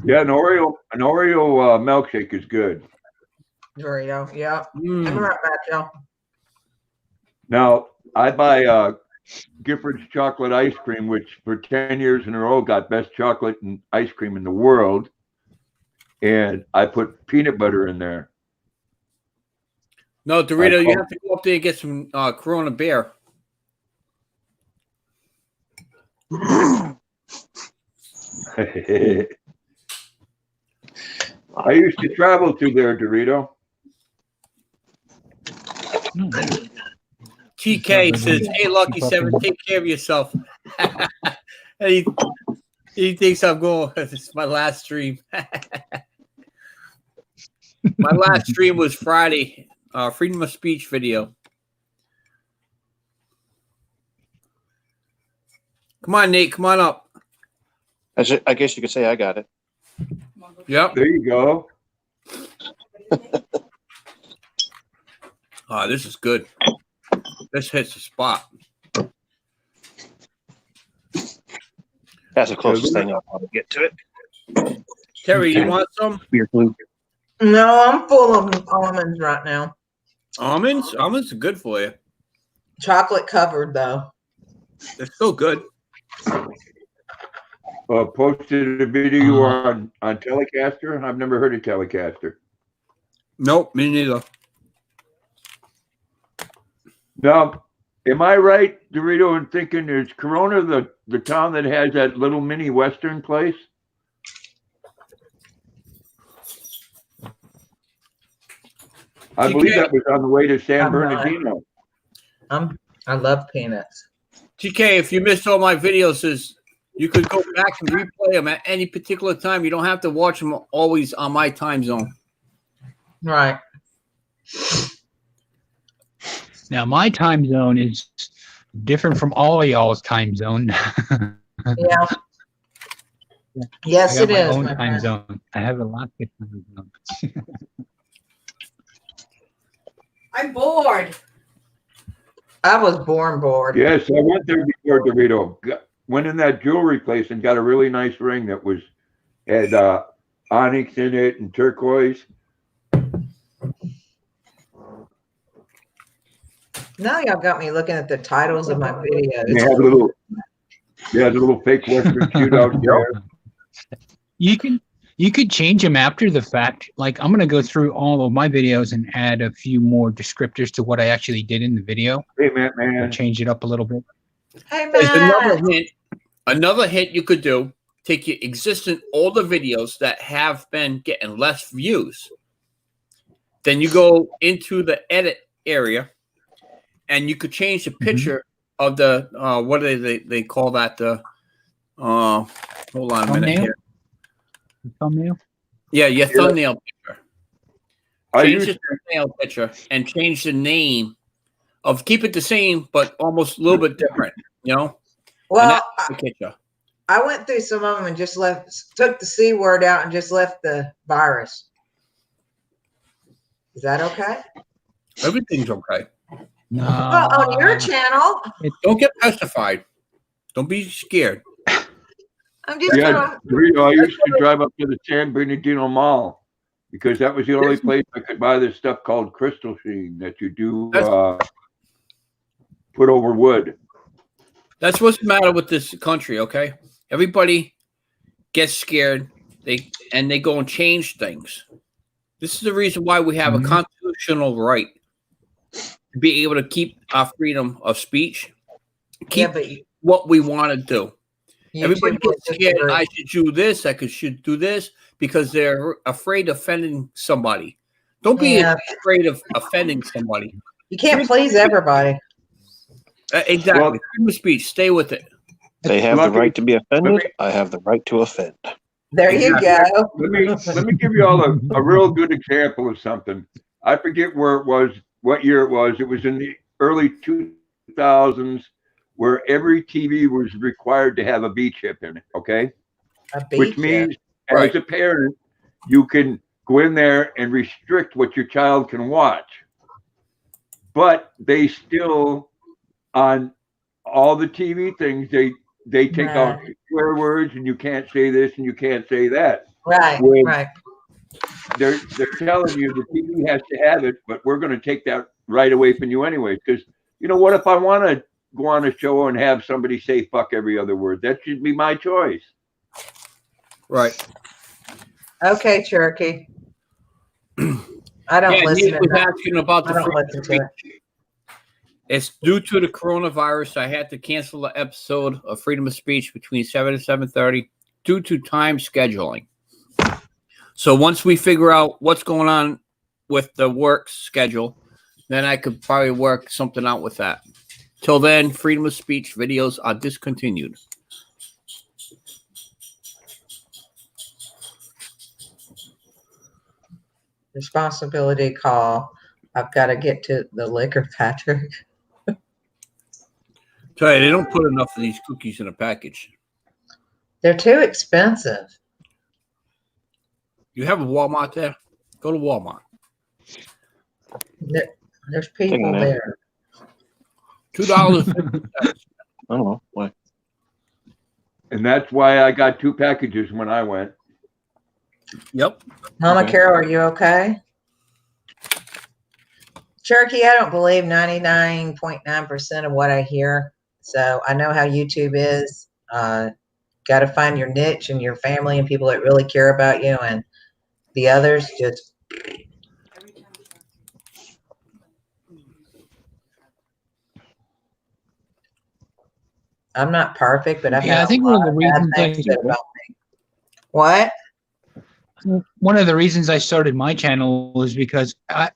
Yeah, an Oreo milkshake is good. Dorito, yeah. I'll be right back, y'all. Now, I buy Gifford's chocolate ice cream, which for 10 years in a row got best chocolate and ice cream in the world. And I put peanut butter in there. No, Dorito, you have to go up there and get some Corona Beer. I used to travel to there, Dorito. TK says, "Hey, Lucky Seven, take care of yourself." he thinks I'm going. It's my last stream. My last stream was Friday. Freedom of speech video. Come on, Nate. Come on up. I guess you could say I got it. Yep. There you go. This is good. This hits the spot. That's the closest thing I'll probably get to it. Terry, you want some? Beer glue. No, I'm full of almonds right now. Almonds? Almonds are good for you. Chocolate covered, though. They're still good. Posted a video on Telecaster. I've never heard of Telecaster. Nope, me neither. Now, am I right, Dorito, in thinking is Corona the town that has that little mini Western place? I believe that was on the way to San Bernardino. I love peanuts. TK, if you missed all my videos, you could go back and replay them at any particular time. You don't have to watch them always on my time zone. Right. Now, my time zone is different from all of y'all's time zone. Yeah. Yes, I got it my is. own my time friend. zone. I have a lot of time zones. I'm bored. I was born bored. Yes, I went there before, Dorito. Went in that jewelry place and got a really nice ring that had onyx in it and turquoise. Now y'all got me looking at the titles of my videos. They had a little fake Western shoot out there. You could change them after the fact. Like, I'm going to go through all of my videos and add a few more descriptors to what I actually did in the video. Hey, man. Change it up a little bit. Hey, There's man. another hint you could do. Take your existing older videos that have been getting less views. Then you go into the edit area, and you could change the picture of the what do they call that? The hold on a minute here. Thumbnail? Yeah, your thumbnail picture. I Change used the thumbnail picture and change the name of keep it the same, but almost a little bit different. You know. Well, Picture. I went through some of them and just took the C word out and just left the virus. Is that okay? Everything's okay. No. Well, on your channel, Don't get pestified. Don't be scared. I'm just Dorito, I used to drive up to the San Bernardino Mall because that was the only place I could buy this stuff called crystal sheen that you do put over wood. That's what's the matter with this country, okay? Everybody gets scared. They go and change things. This is the reason why we have a constitutional right to be able to keep our freedom of speech, keep what we want to do. Everybody gets scared. I should do this. Should do this because they're afraid of offending somebody. Don't be afraid of offending somebody. You can't please everybody. Exactly. Freedom of speech. Stay with it. They have the right to be offended. I have the right to offend. There you go. Let me give you all a real good example of something. I forget where it was, what year it was. It was in the early 2000s where every TV was required to have a B chip in it. Okay. A B Which chip. means Right. as a parent, you can go in there and restrict what your child can watch. But they still, on all the TV things, they take out Right. swear words and you can't say this and you can't say that. Right, When right. they're telling you the TV has to have it, but we're going to take that right away from you anyway. Because you know what? If I want to go on a show and have somebody say fuck every other word, that should be my choice. Right. Okay, Cherokee. I don't listen Nate to was that. asking about I the don't freedom listen of to it. speech. It's due to the coronavirus. I had to cancel the episode of Freedom of Speech between 7 and 7:30 due to time scheduling. So once we figure out what's going on with the work schedule, then I could probably work something out with that. Till then, Freedom of Speech videos are discontinued. Responsibility call. I've got to get to the liquor, Patrick. Tell you, they don't put enough of these cookies in a package. They're too expensive. You have a Walmart there? Go to Walmart. There's people that. there. $2.50. I don't know why. And that's why I got 2 packages when I went. Yep. Mama Okay. Carol, are you okay? Cherokee, I don't believe 99.9% of what I hear. So I know how YouTube is. Got to find your niche and your family and people that really care about you, and the others just. I'm not perfect, but I've Yeah, had I think a one of lot the of bad reasons things said about me. What? one of the reasons I started my channel was because I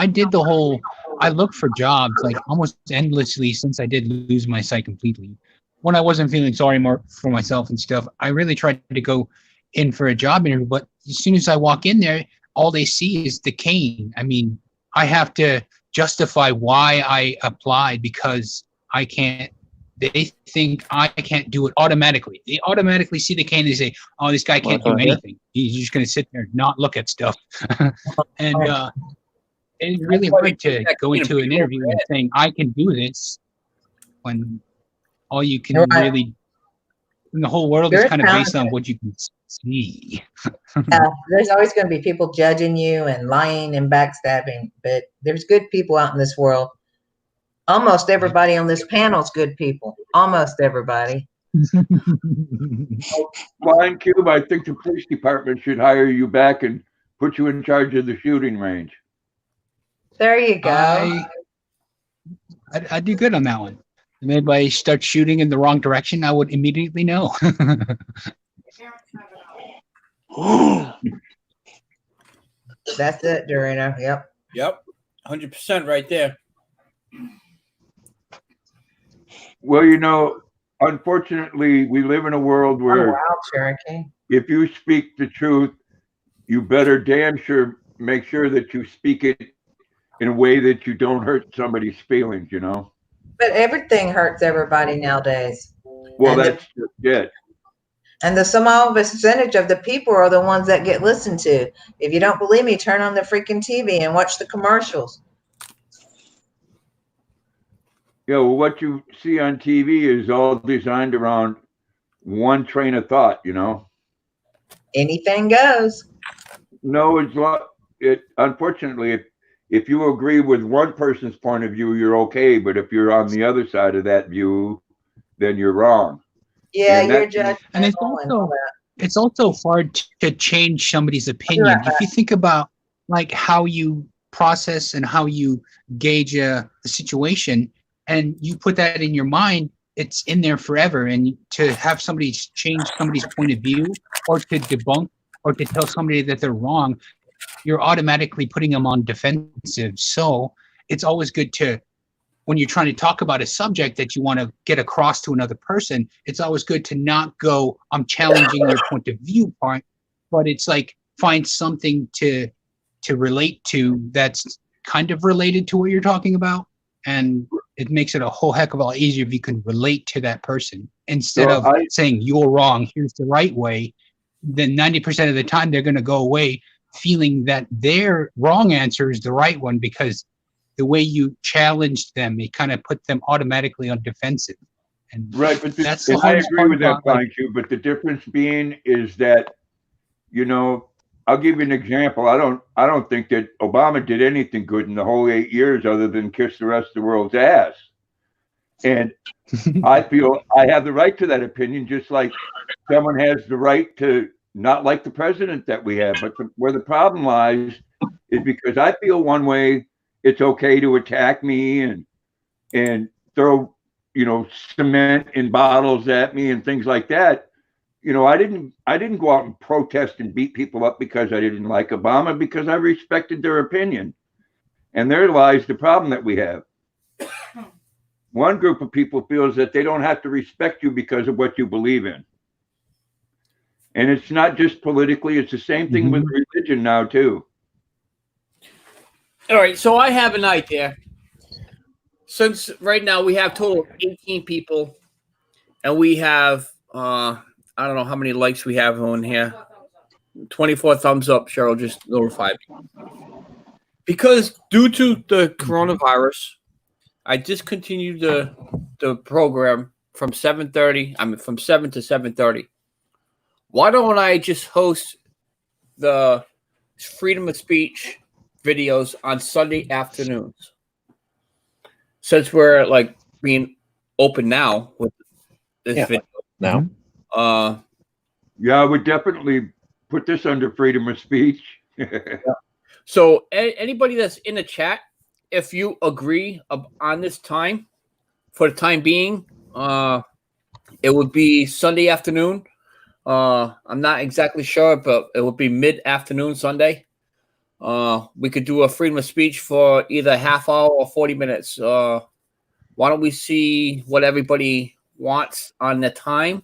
did the whole. I looked for jobs like almost endlessly since I did lose my sight completely. When I wasn't feeling sorry more for myself and stuff, I really tried to go in for a job interview. But as soon as I walk in there, all they see is the cane. I mean, I have to justify why I applied because I can't. They think I can't do it automatically. They automatically see the cane and say, "Oh, this guy can't do anything. He's just going to sit there and not look at stuff." And it's really hard to go into an interview and saying I can do this when all you can really, when the whole world is kind of based on what you can see. There's always going to be people judging you and lying and backstabbing, but there's good people out in this world. Almost everybody on this panel is good people. Almost everybody. Flying Cube, I think the police department should hire you back and put you in charge of the shooting range. There you go. I'd do good on that one. If anybody starts shooting in the wrong direction, I would immediately know. That's it, Dorina. Yep. 100% right there. Well, you know, unfortunately, we live in a world where Oh, wow, Cherokee. if you speak the truth, you better damn sure make sure that you speak it in a way that you don't hurt somebody's feelings, you know? But everything hurts everybody nowadays. Well, And that's just it. And the small percentage of the people are the ones that get listened to. If you don't believe me, turn on the freaking TV and watch the commercials. You know, what you see on TV is all designed around one train of thought, you know? Anything goes. No, unfortunately, if you agree with one person's point of view, you're okay. But if you're on the other side of that view, then you're wrong. Yeah, And you're that- judgmental And it's also hard to change somebody's opinion. Right. If you think about like how you process and how you gauge the situation, and you put that in your mind, it's in there forever. And to have somebody change somebody's point of view, or to debunk, or to tell somebody that they're wrong, you're automatically putting them on defensive. So it's always good to, when you're trying to talk about a subject that you want to get across to another person, it's always good to not go, I'm challenging your point of view part, but it's like find something to relate to that's kind of related to what you're talking about. And it makes it a whole heck of a lot easier if you can relate to that person instead of I- saying you're wrong, here's the right way. Then 90% of the time they're going to go away feeling that their wrong answer is the right one because the way you challenged them, it kind of put them automatically on defensive. And Right, but that's the and I hardest agree part with that, about, like, Fine Q, but the difference being is that, you know, I'll give you an example. I don't think that Obama did anything good in the whole 8 years other than kiss the rest of the world's ass. And I feel I have the right to that opinion, just like someone has the right to not like the president that we have. But where the problem lies is because I feel one way, it's okay to attack me and throw, you know, cement in bottles at me and things like that. You know, I didn't go out and protest and beat people up because I didn't like Obama, because I respected their opinion. And there lies the problem that we have. One group of people feels that they don't have to respect you because of what you believe in. And it's not just politically, it's the same thing with religion now too. All right, so I have an idea. Since right now we have total of 18 people, and we have I don't know how many likes we have on here. 24 thumbs up. Cheryl just notified me. Because due to the coronavirus, I discontinued the program from 7:30. I mean, from 7 to 7:30. Why don't I just host the freedom of speech videos on Sunday afternoons? Since we're like being open now with this video now. Yeah, I would definitely put this under freedom of speech. So anybody that's in the chat, if you agree on this time, for the time being, it would be Sunday afternoon. I'm not exactly sure, but it would be mid-afternoon Sunday. We could do a freedom of speech for either half hour or 40 minutes. Why don't we see what everybody wants on the time,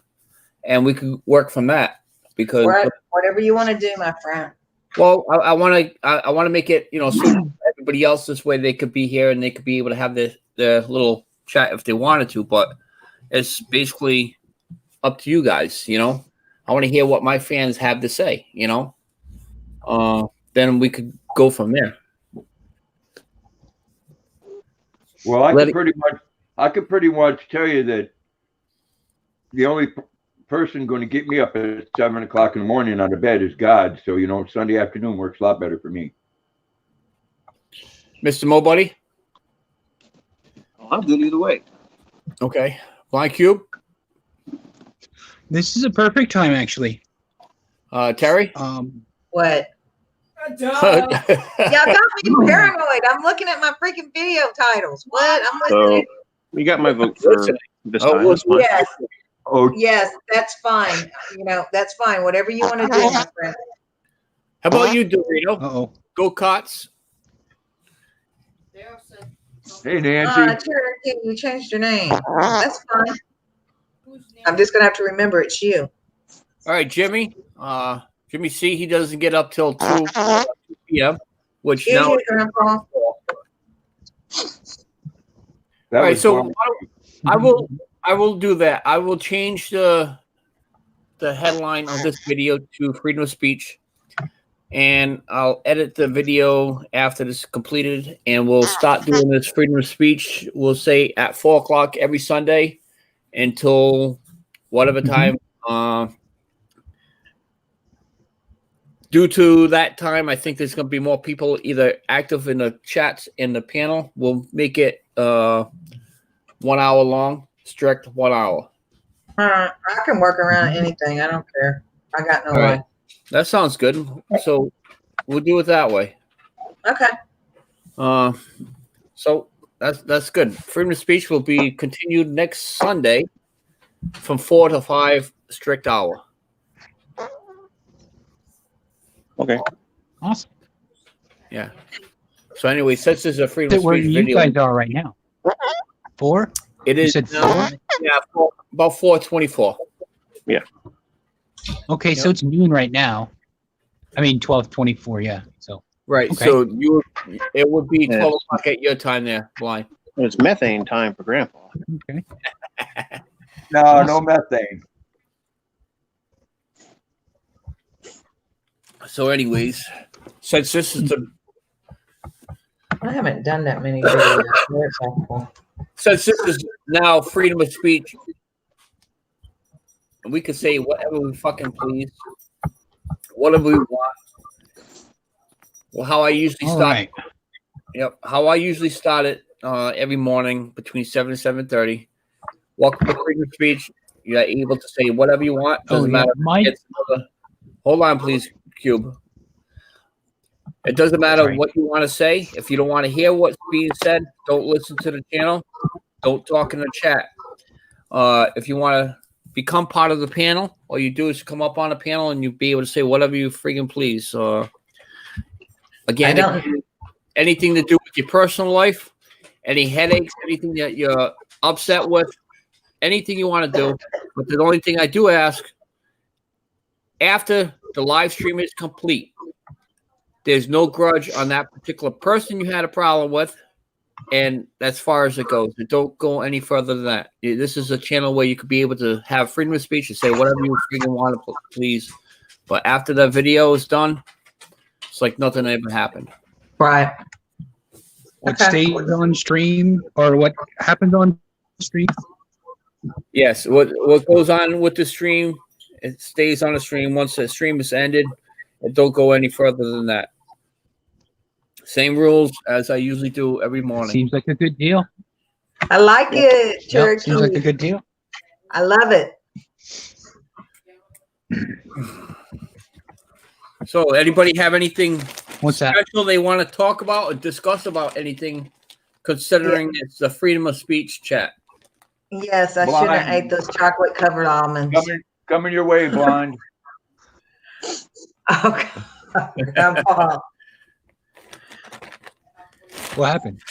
and we can work from that. Because whatever you want to do, my friend. Well, I want to make it, you know, suit everybody else this way. They could be here and they could be able to have the little chat if they wanted to. But it's basically up to you guys. You know, I want to hear what my fans have to say. You know, then we could go from there. Well, I could pretty much tell you that the only person going to get me up at 7 o'clock in the morning out of bed is God. So, you know, Sunday afternoon works a lot better for me. Mr. Mobuddy? I'm good either way. Okay. Blind Cube? this is a perfect time, actually. Terry? What? Duh. Y'all got me paranoid. I'm looking at my freaking video titles. What? I'm listening. So you got my vote for this Oh, time. well, That's fine. Yes, Oh, yes, that's fine. You know, that's fine. Whatever you want to do, my friend. How about you, Dorito? Uh-oh. Go Cots. hey, Nancy. Cherokee, you changed your name. That's fine. I'm just gonna have to remember it's you. All right, Jimmy. Jimmy C, he doesn't get up till 2 p.m., which Excuse now. you, Grandpa. That All right, was so fun. I will do that. I will change the headline of this video to freedom of speech, and I'll edit the video after this is completed, and we'll start doing this freedom of speech. We'll say at 4 o'clock every Sunday until whatever time. Due to that time, I think there's going to be more people either active in the chats in the panel. We'll make it 1 hour long, strict 1 hour. I can work around anything. I don't care. I got no All right. way. That sounds good. So we'll do it that way. Okay. So that's good. Freedom of speech will be continued next Sunday from 4 to 5, strict hour. Okay. Awesome. Yeah. So anyway, since this is a freedom of Where speech you video, guys are right now? 4? it You is said now, 4? yeah, about 4:24. Okay, so it's noon right now. I mean, 12:24. Yeah. So Right. Okay. So it would be Yeah. 12 o'clock at your time there, Blind. It's methane time for Grandpa. Okay. No methane. So, anyways, since this is the I haven't done that many videos. Where's that for? since this is now freedom of speech, and we can say whatever we fucking please, whatever we want. Well, how I usually All start. right. Yep, how I usually start it every morning between 7 and 7:30. Welcome to freedom of speech. You're able to say whatever you want. Doesn't matter. Mike. Hold on, please, Cube. It doesn't matter Sorry. what you want to say. If you don't want to hear what's being said, don't listen to the channel. Don't talk in the chat. If you want to become part of the panel, all you do is come up on a panel and you'll be able to say whatever you freaking please. Again, anything to do with your personal life, any headaches, anything that you're upset with, anything you want to do. But the only thing I do ask, after the live stream is complete, there's no grudge on that particular person you had a problem with, and as far as it goes, don't go any further than that. This is a channel where you could be able to have freedom of speech and say whatever you freaking want to, please. But after the video is done, it's like nothing ever happened. Right. What stays on stream or what happens on stream? Yes, what goes on with the stream, it stays on the stream. Once the stream is ended, it don't go any further than that. Same rules as I usually do every morning. Seems like a good deal. I like it, Cherokee. Seems like a good deal. I love it. So, anybody have anything What's that? special they want to talk about or discuss about anything, considering it's the freedom of speech chat? Yes, I shouldn't have ate those chocolate covered almonds. Coming your way, blonde. Oh, God. Grandpa. What happened?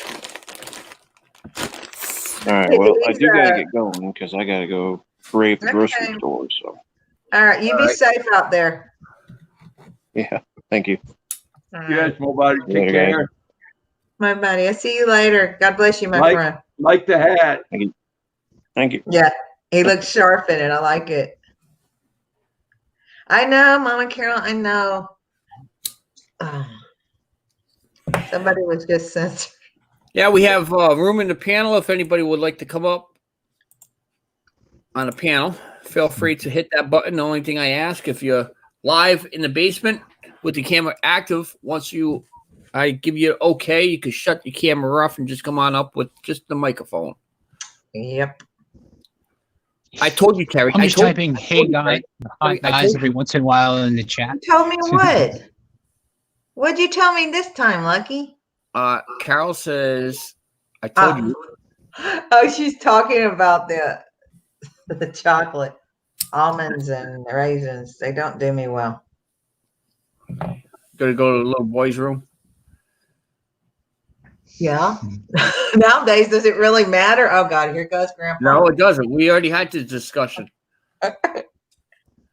All right. Well, I do got to get going because I got to go brave the grocery store. So. All right. You be safe out there. Yeah. Thank you. All right. Yes, Mobile. Take care. My buddy. I see you later. God bless you, my friend. Like the hat. Thank you. Thank you. Yeah. He looks sharp in it. I like it. I know, Mama Carol. I know. Oh. Somebody was just censored. Yeah, we have room in the panel. If anybody would like to come up on a panel, feel free to hit that button. The only thing I ask, if you're live in the basement with the camera active, once I give you okay, you can shut your camera off and just come on up with just the microphone. Yep. I told you, Terry. I'm just typing, hey, guys, hi, guys, every once in a while in the chat. You told me what? What'd you tell me this time, Lucky? Carol says, I told you. Oh, she's talking about the chocolate almonds and raisins. They don't do me well. Gonna go to the little boy's room. Yeah. Nowadays, does it really matter? Oh God, here goes Grandpa. No, it doesn't. We already had this discussion.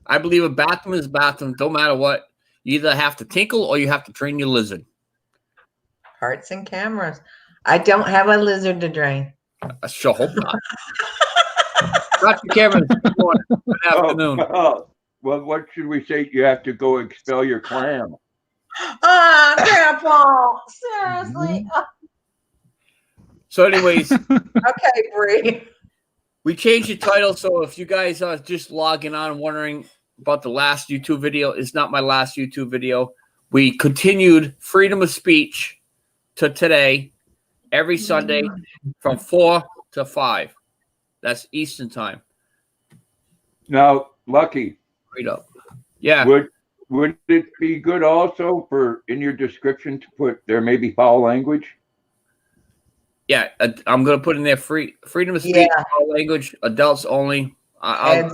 I believe a bathroom is a bathroom. Don't matter what. You either have to tinkle or you have to train your lizard. Hearts and cameras. I don't have a lizard to drain. I sure hope not. Got your camera. Good afternoon. Well, what should we say? You have to go expel your clam. Grandpa. Seriously. So, anyways, Okay, Bree. we changed the title. So, if you guys are just logging on wondering about the last YouTube video, it's not my last YouTube video. We continued freedom of speech to today, every Sunday from 4 to 5. That's Eastern time. Now, Lucky. Straight up. Yeah. Would it be good also for in your description to put there may be foul language? Yeah, I'm gonna put in there freedom of speech, foul language, adults only. I'll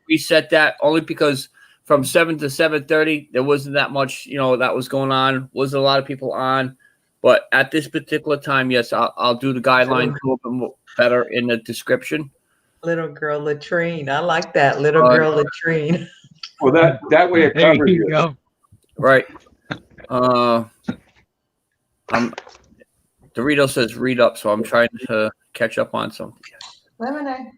reset that only because from 7 to 7:30 there wasn't that much, that was going on. Wasn't a lot of people on, but at this particular time, yes, I'll do the guidelines a little bit better in the description. Little girl latrine. I like that. Little girl latrine. Well, that way it covers you. Right. Dorito says read up, so I'm trying to catch up on something. Lemonade.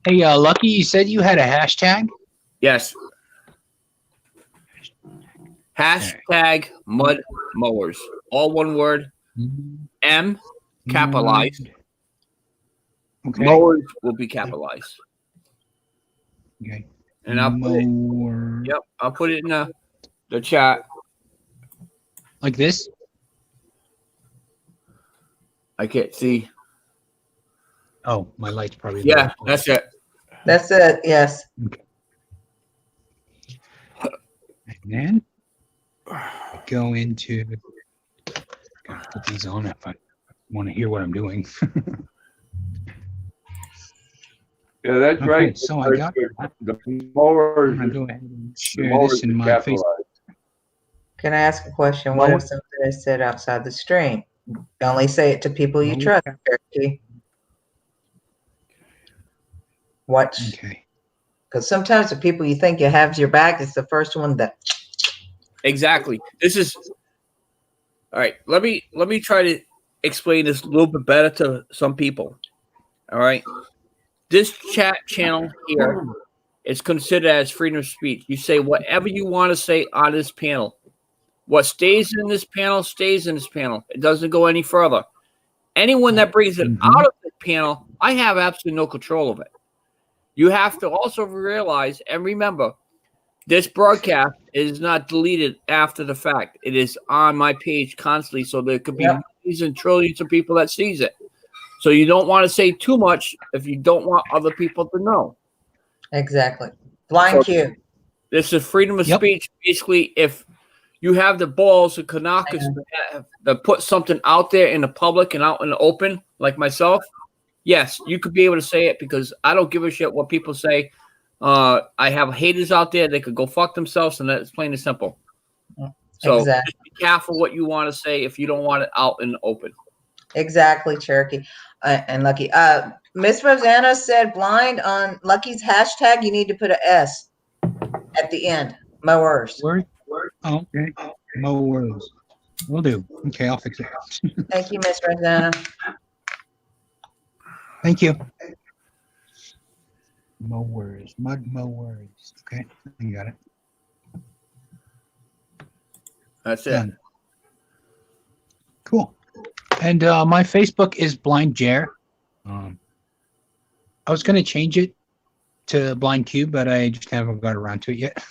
Hey, Lucky, you said you had a hashtag? Yes. Hashtag mud mowers. All one word. M capitalized. Okay. Mowers will be capitalized. Okay. And I'll put it. Mower. Yep, I'll put it in the chat. Like this? I can't see. Oh, my light's probably Yeah, low. that's it. That's it. Yes. And then I go into. Gotta put these on if I want to hear what I'm doing. Yeah, that's Okay, right. so I got. The mowers. I'm gonna go ahead and The share mowers this in is my capitalized. Facebook. Can I ask a question? What Mower. if something is said outside the stream? Only say it to people you Mower trust, cap- Cherokee. Watch, Okay. because sometimes the people you think you have your back is the first one that. Exactly. This is all right. Let me try to explain this a little bit better to some people. All right. This chat channel here is considered as freedom of speech. You say whatever you want to say on this panel. What stays in this panel stays in this panel. It doesn't go any further. Anyone that brings it out of the panel, I have absolutely no control of it. You have to also realize and remember, this broadcast is not deleted after the fact. It is on my page constantly, so there could be millions and trillions of people that sees it. So you don't want to say too much if you don't want other people to know. Exactly. Blind Q. This is freedom of speech. Basically, if you have the balls of Kanaka to put something out there in the public and out in the open, like myself, yes, you could be able to say it because I don't give a shit what people say. I have haters out there. They could go fuck themselves, and that's plain and simple. So just be careful what you want to say if you don't want it out in the open. Exactly, Cherokee. And Lucky. Miss Rosanna said blind on Lucky's hashtag. You need to put an S at the end. Mowers. Word? Oh, okay. Mowers. Will do. Okay, I'll fix it. Thank you, Miss Rosanna. Thank you. Mowers. Mud mowers. Okay, you got it. That's it. Done. Cool. And my Facebook is Blind Jer. I was going to change it to Blind Cube, but I just haven't got around to it yet.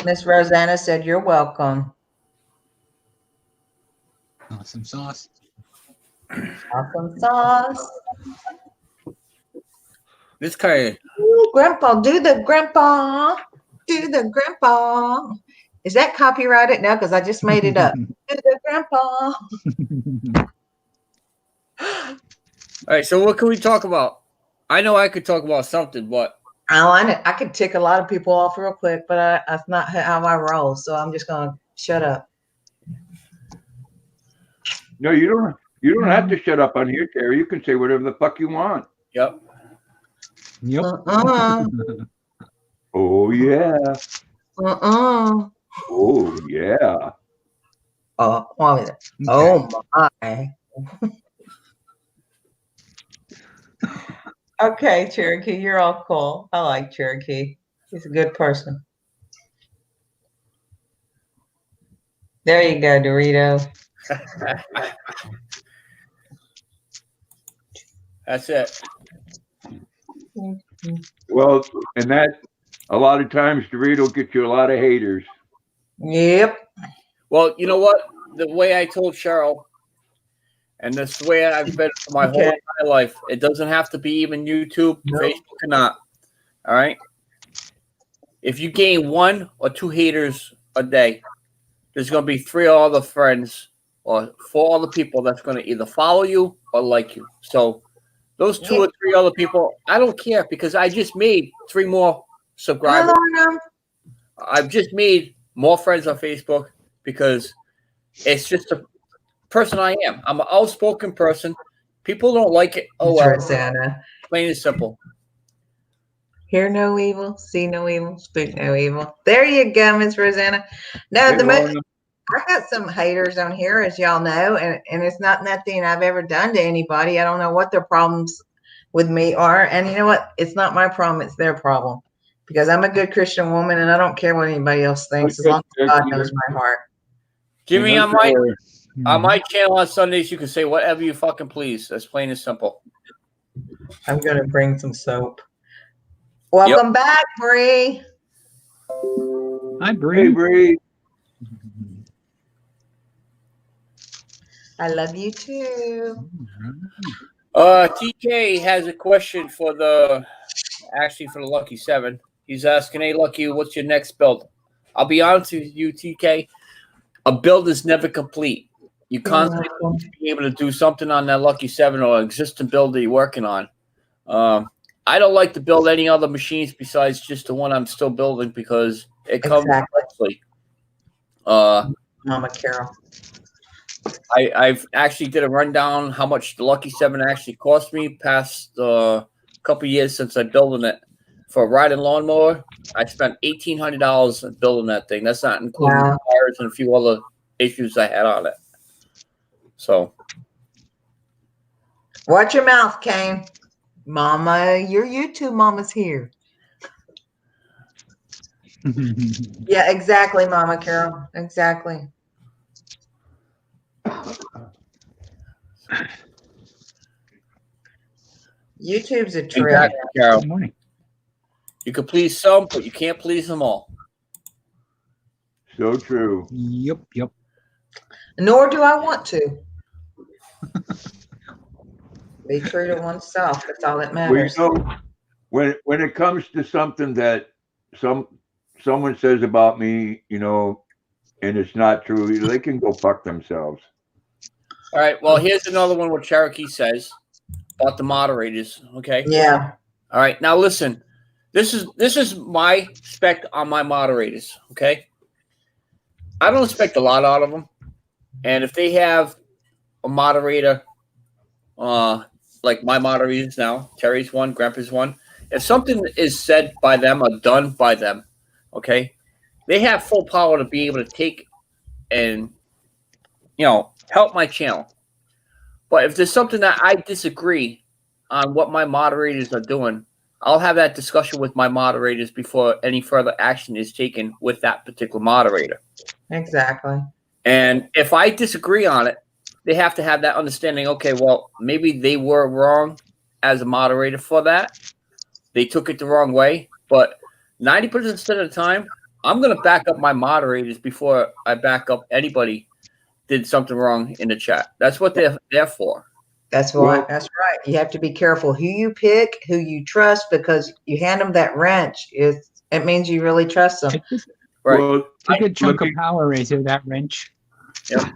Miss Rosanna said, "You're welcome." Awesome sauce. Awesome sauce. This kind of. Ooh, Grandpa, do the grandpa. Do the grandpa. Is that copyrighted now? Because I just made it up. Do the grandpa. All right, so what can we talk about? I know I could talk about something, but I could tick a lot of people off real quick, but that's not how I roll. So I'm just gonna shut up. No, you don't have to shut up on here, Terry. You can say whatever the fuck you want. Yep. Yep. Oh yeah. Oh yeah. What was it? Oh my. Okay, Cherokee, you're all cool. I like Cherokee. He's a good person. There you go, Dorito. That's it. Well, and that a lot of times Dorito gets you a lot of haters. Yep. Well, you know what? The way I told Cheryl, and that's the way I've been for my whole entire life. It doesn't have to be even YouTube, Facebook, or not. All right. If you gain 1 or 2 haters a day, there's going to be 3 other friends or 4 other people that's going to either follow you or like you. So those 2 or 3 other people, I don't care because I just made 3 more subscribers. I've just made more friends on Facebook because it's just a person I am. I'm an outspoken person. People don't like it. Oh well. Rosanna. Plain and simple. Hear no evil, see no evil, speak no evil. There you go, Miss Rosanna. No, Hey, the most Lorna. I got some haters on here, as y'all know, and it's not nothing I've ever done to anybody. I don't know what their problems with me are. And you know what? It's not my problem, it's their problem. Because I'm a good Christian woman and I don't care what anybody else thinks as long as God knows my heart. Jimmy, You on know, my channel on Sundays, you can say whatever you fucking please. That's plain and simple. I'm gonna bring some soap. Welcome back, Bree. Hi, Hey, Bree. Bree. I love you too. TK has a question for the Lucky 7. He's asking, hey, Lucky, what's your next build? I'll be honest with you, TK. A build is never complete. You constantly be able to do something on that Lucky 7 or existing build that you're working on. I don't like to build any other machines besides just the one I'm still building because it comes closely. Mama Carol. I've actually did a rundown how much the Lucky 7 actually cost me past a couple years since I building it. For a riding lawnmower, I spent $1,800 building that thing. That's not including tires and a few other issues I had on it. So, watch your mouth, Kane. Mama, your YouTube mama's here. Yeah, exactly, Mama Carol. Exactly. YouTube's a trip. exactly, Carol. Good morning. You can please some, but you can't please them all. So true. Yep. Nor do I want to. Be true to oneself. That's all that matters. Well, you know, when it comes to something that someone says about me, you know, and it's not true, they can go fuck themselves. All right. Well, here's another one what Cherokee says about the moderators. Okay. Yeah. All right. Now listen. This is my spec on my moderators. Okay. I don't expect a lot out of them, and if they have a moderator, like my moderators now, Terry's one, Grandpa's one. If something is said by them or done by them, okay, they have full power to be able to take and, help my channel. But if there's something that I disagree on what my moderators are doing, I'll have that discussion with my moderators before any further action is taken with that particular moderator. Exactly. And if I disagree on it, they have to have that understanding. Okay, well, maybe they were wrong as a moderator for that. They took it the wrong way. But 90% of the time, I'm going to back up my moderators before I back up anybody did something wrong in the chat. That's what they're there for. That's right. That's right. You have to be careful who you pick, who you trust, because you hand them that wrench. It means you really trust them. Right. Well, It's a good chunk of power razor, that wrench. Yep.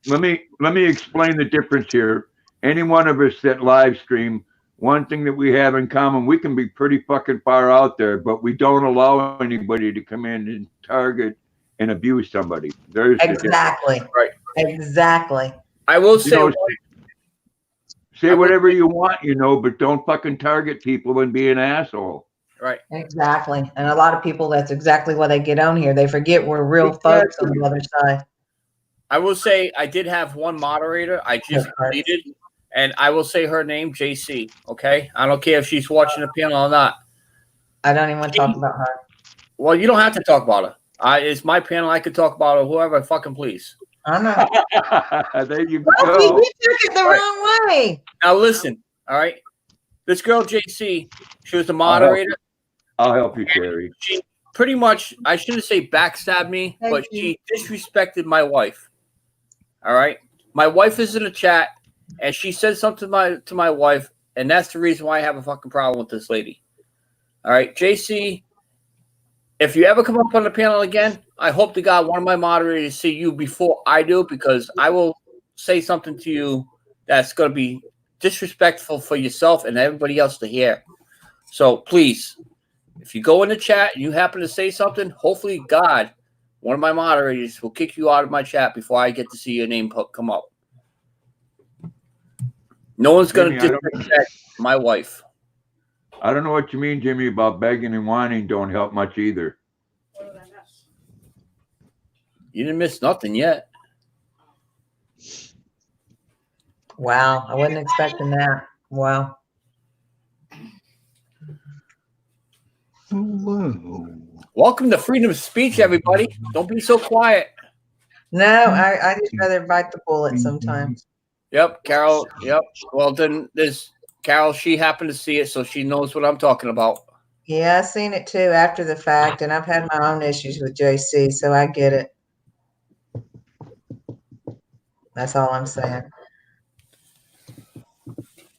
Let me explain the difference here. Any one of us that live stream, one thing that we have in common, we can be pretty fucking far out there, but we don't allow anybody to come in and target and abuse somebody. There's exactly right. Exactly. I will say, say whatever you want, but don't fucking target people and be an asshole. Right. Exactly. And a lot of people, that's exactly why they get on here. They forget we're real folks on the other side. I will say I did have one moderator I just deleted, and I will say her name, JC. Okay? I don't care if she's watching the panel or not. I don't even want to talk about her. Well, you don't have to talk about her. It's my panel. I could talk about her whoever I fucking please. I know. There you go. You took it the wrong way. Now listen, all right? This girl, JC, she was the moderator. I'll help you, Terry. She pretty much, I shouldn't say backstabbed me, but she disrespected my wife. All right? My wife is in the chat, and she said something to my wife, and that's the reason why I have a fucking problem with this lady. All right, JC, if you ever come up on the panel again, I hope to God one of my moderators see you before I do, because I will say something to you that's going to be disrespectful for yourself and everybody else to hear. So please, if you go in the chat and you happen to say something, hopefully God, one of my moderators will kick you out of my chat before I get to see your name come up. No one's going to disrespect my wife. I don't know what you mean, Jimmy, about begging and whining don't help much either. You didn't miss nothing yet. Wow, I wasn't expecting that. Wow. Whoa. Welcome to freedom of speech, everybody. Don't be so quiet. No, I just rather bite the bullet sometimes. Yep, Carol. Yep. Well, then there's Carol. She happened to see it, so she knows what I'm talking about. Yeah, I've seen it too after the fact, and I've had my own issues with JC, so I get it. That's all I'm saying.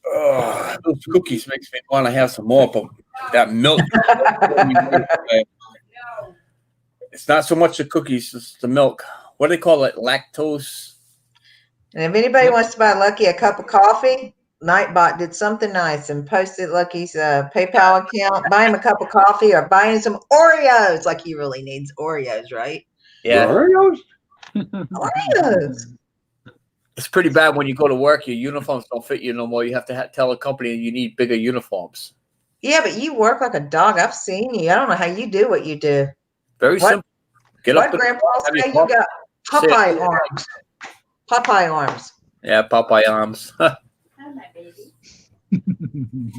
Oh, those cookies makes me want to have some more, but that milk. It's not so much the cookies, it's the milk. What do they call it? Lactose. And if anybody wants to buy Lucky a cup of coffee, Nightbot did something nice and posted Lucky's PayPal account. Buy him a cup of coffee or buy him some Oreos. Like he really needs Oreos, right? Yeah. Oreos? Oreos. It's pretty bad when you go to work, your uniforms don't fit you no more. You have to tell a company you need bigger uniforms. Yeah, but you work like a dog. I've seen you. I don't know how you do what you do. Very simple. Get What up. Grandpa say? You got Popeye arms. Popeye arms. Yeah, Popeye arms.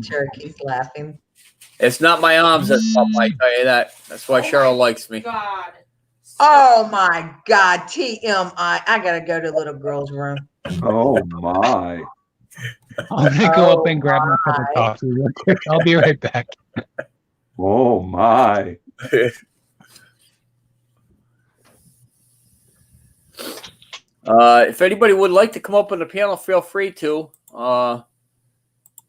Cherokee laughing. It's not my arms that's Popeye, I tell you that. That's why Cheryl likes me. God. Oh my God, TMI. I gotta go to little girl's room. Oh my. I'm gonna go up and grab my cup of coffee real quick. I'll be right back. Oh my. If anybody would like to come up on the panel, feel free to.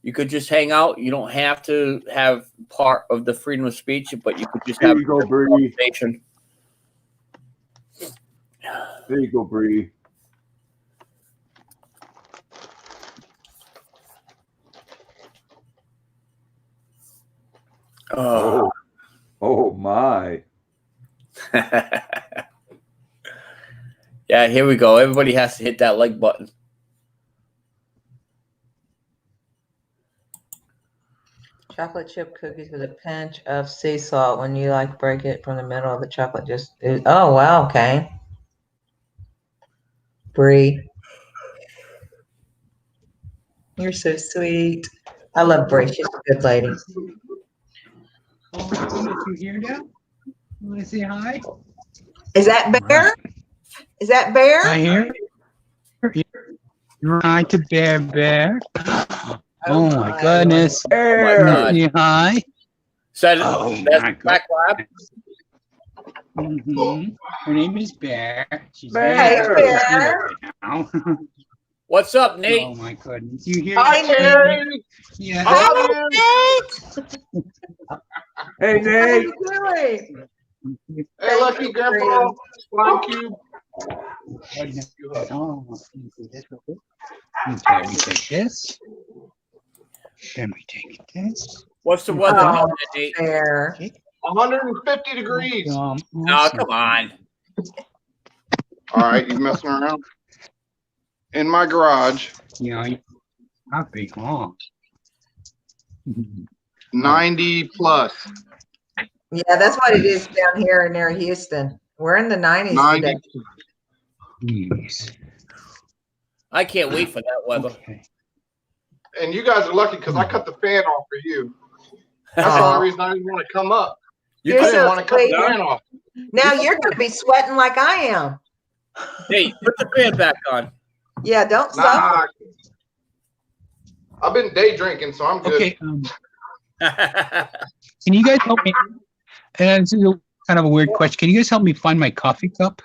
You could just hang out. You don't have to have part of the freedom of speech, but you could just There have you go, a Bree. conversation. There you go, Bree. Oh. Oh my. Yeah, here we go. Everybody has to hit that like button. Chocolate chip cookies with a pinch of sea salt. When you like break it from the middle of the chocolate, just oh wow, okay. Bree, you're so sweet. I love Bree. She's a good lady. Oh my goodness, you here now? You want to say hi? Is that Bear? Is that Bear? I hear. You're right to Bear. Oh my goodness. God. Say hi. So Oh that's my Black Lab. Her name is Bear. She's Hey, very Bear. right now. What's up, Nate? Oh my goodness. You hear Hi, that? Nate. Yeah. Hi, Nate. Hey, How are Nate. you doing? Hey, Lucky Grandpa. Flying Cube. Oh, let me take this. Let me take this. What's the weather Oh, down there, Nate? Bear. 150 degrees. Oh, come on. All right, you messing around? In my garage, Yeah, not big long. 90 plus. Yeah, that's what it is down here near Houston. We're in the 90s 90. today. Jeez. I can't wait for that weather. Okay. And you guys are lucky because I cut the fan off for you. That's the only reason I didn't want to come up. You're I didn't so want to cut the sweet. fan off. Now you're going to be sweating like I am. Nate, put the fan back on. Yeah, don't stop. Nah. I've been day drinking, so I'm good. Okay. Can you guys help me? And this is kind of a weird question. Can you guys help me find my coffee cup?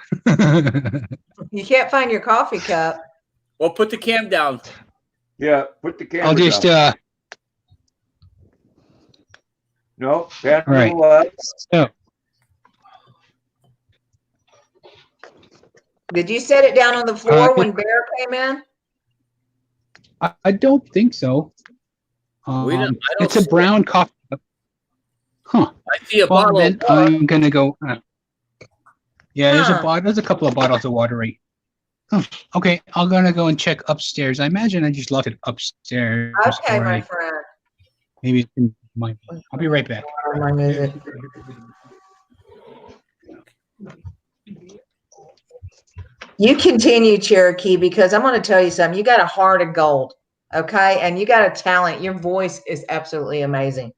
You can't find your coffee cup. Well, put the cam down. Yeah, put the camera I'll just down. No, pan to Right. the left. So Did you set it down on the floor when Bear came in? I don't think so. I don't It's a see brown coffee cup. Huh. I see a Well, bottle then of water. I'm gonna go. Yeah, there's Huh. there's a couple of bottles of water right. Huh. Okay, I'm gonna go and check upstairs. I imagine I just left it upstairs. Okay, or my I friend. maybe it's in I'll be right back. My music. You continue, Cherokee, because I'm going to tell you something. You got a heart of gold, okay? And you got a talent. Your voice is absolutely amazing.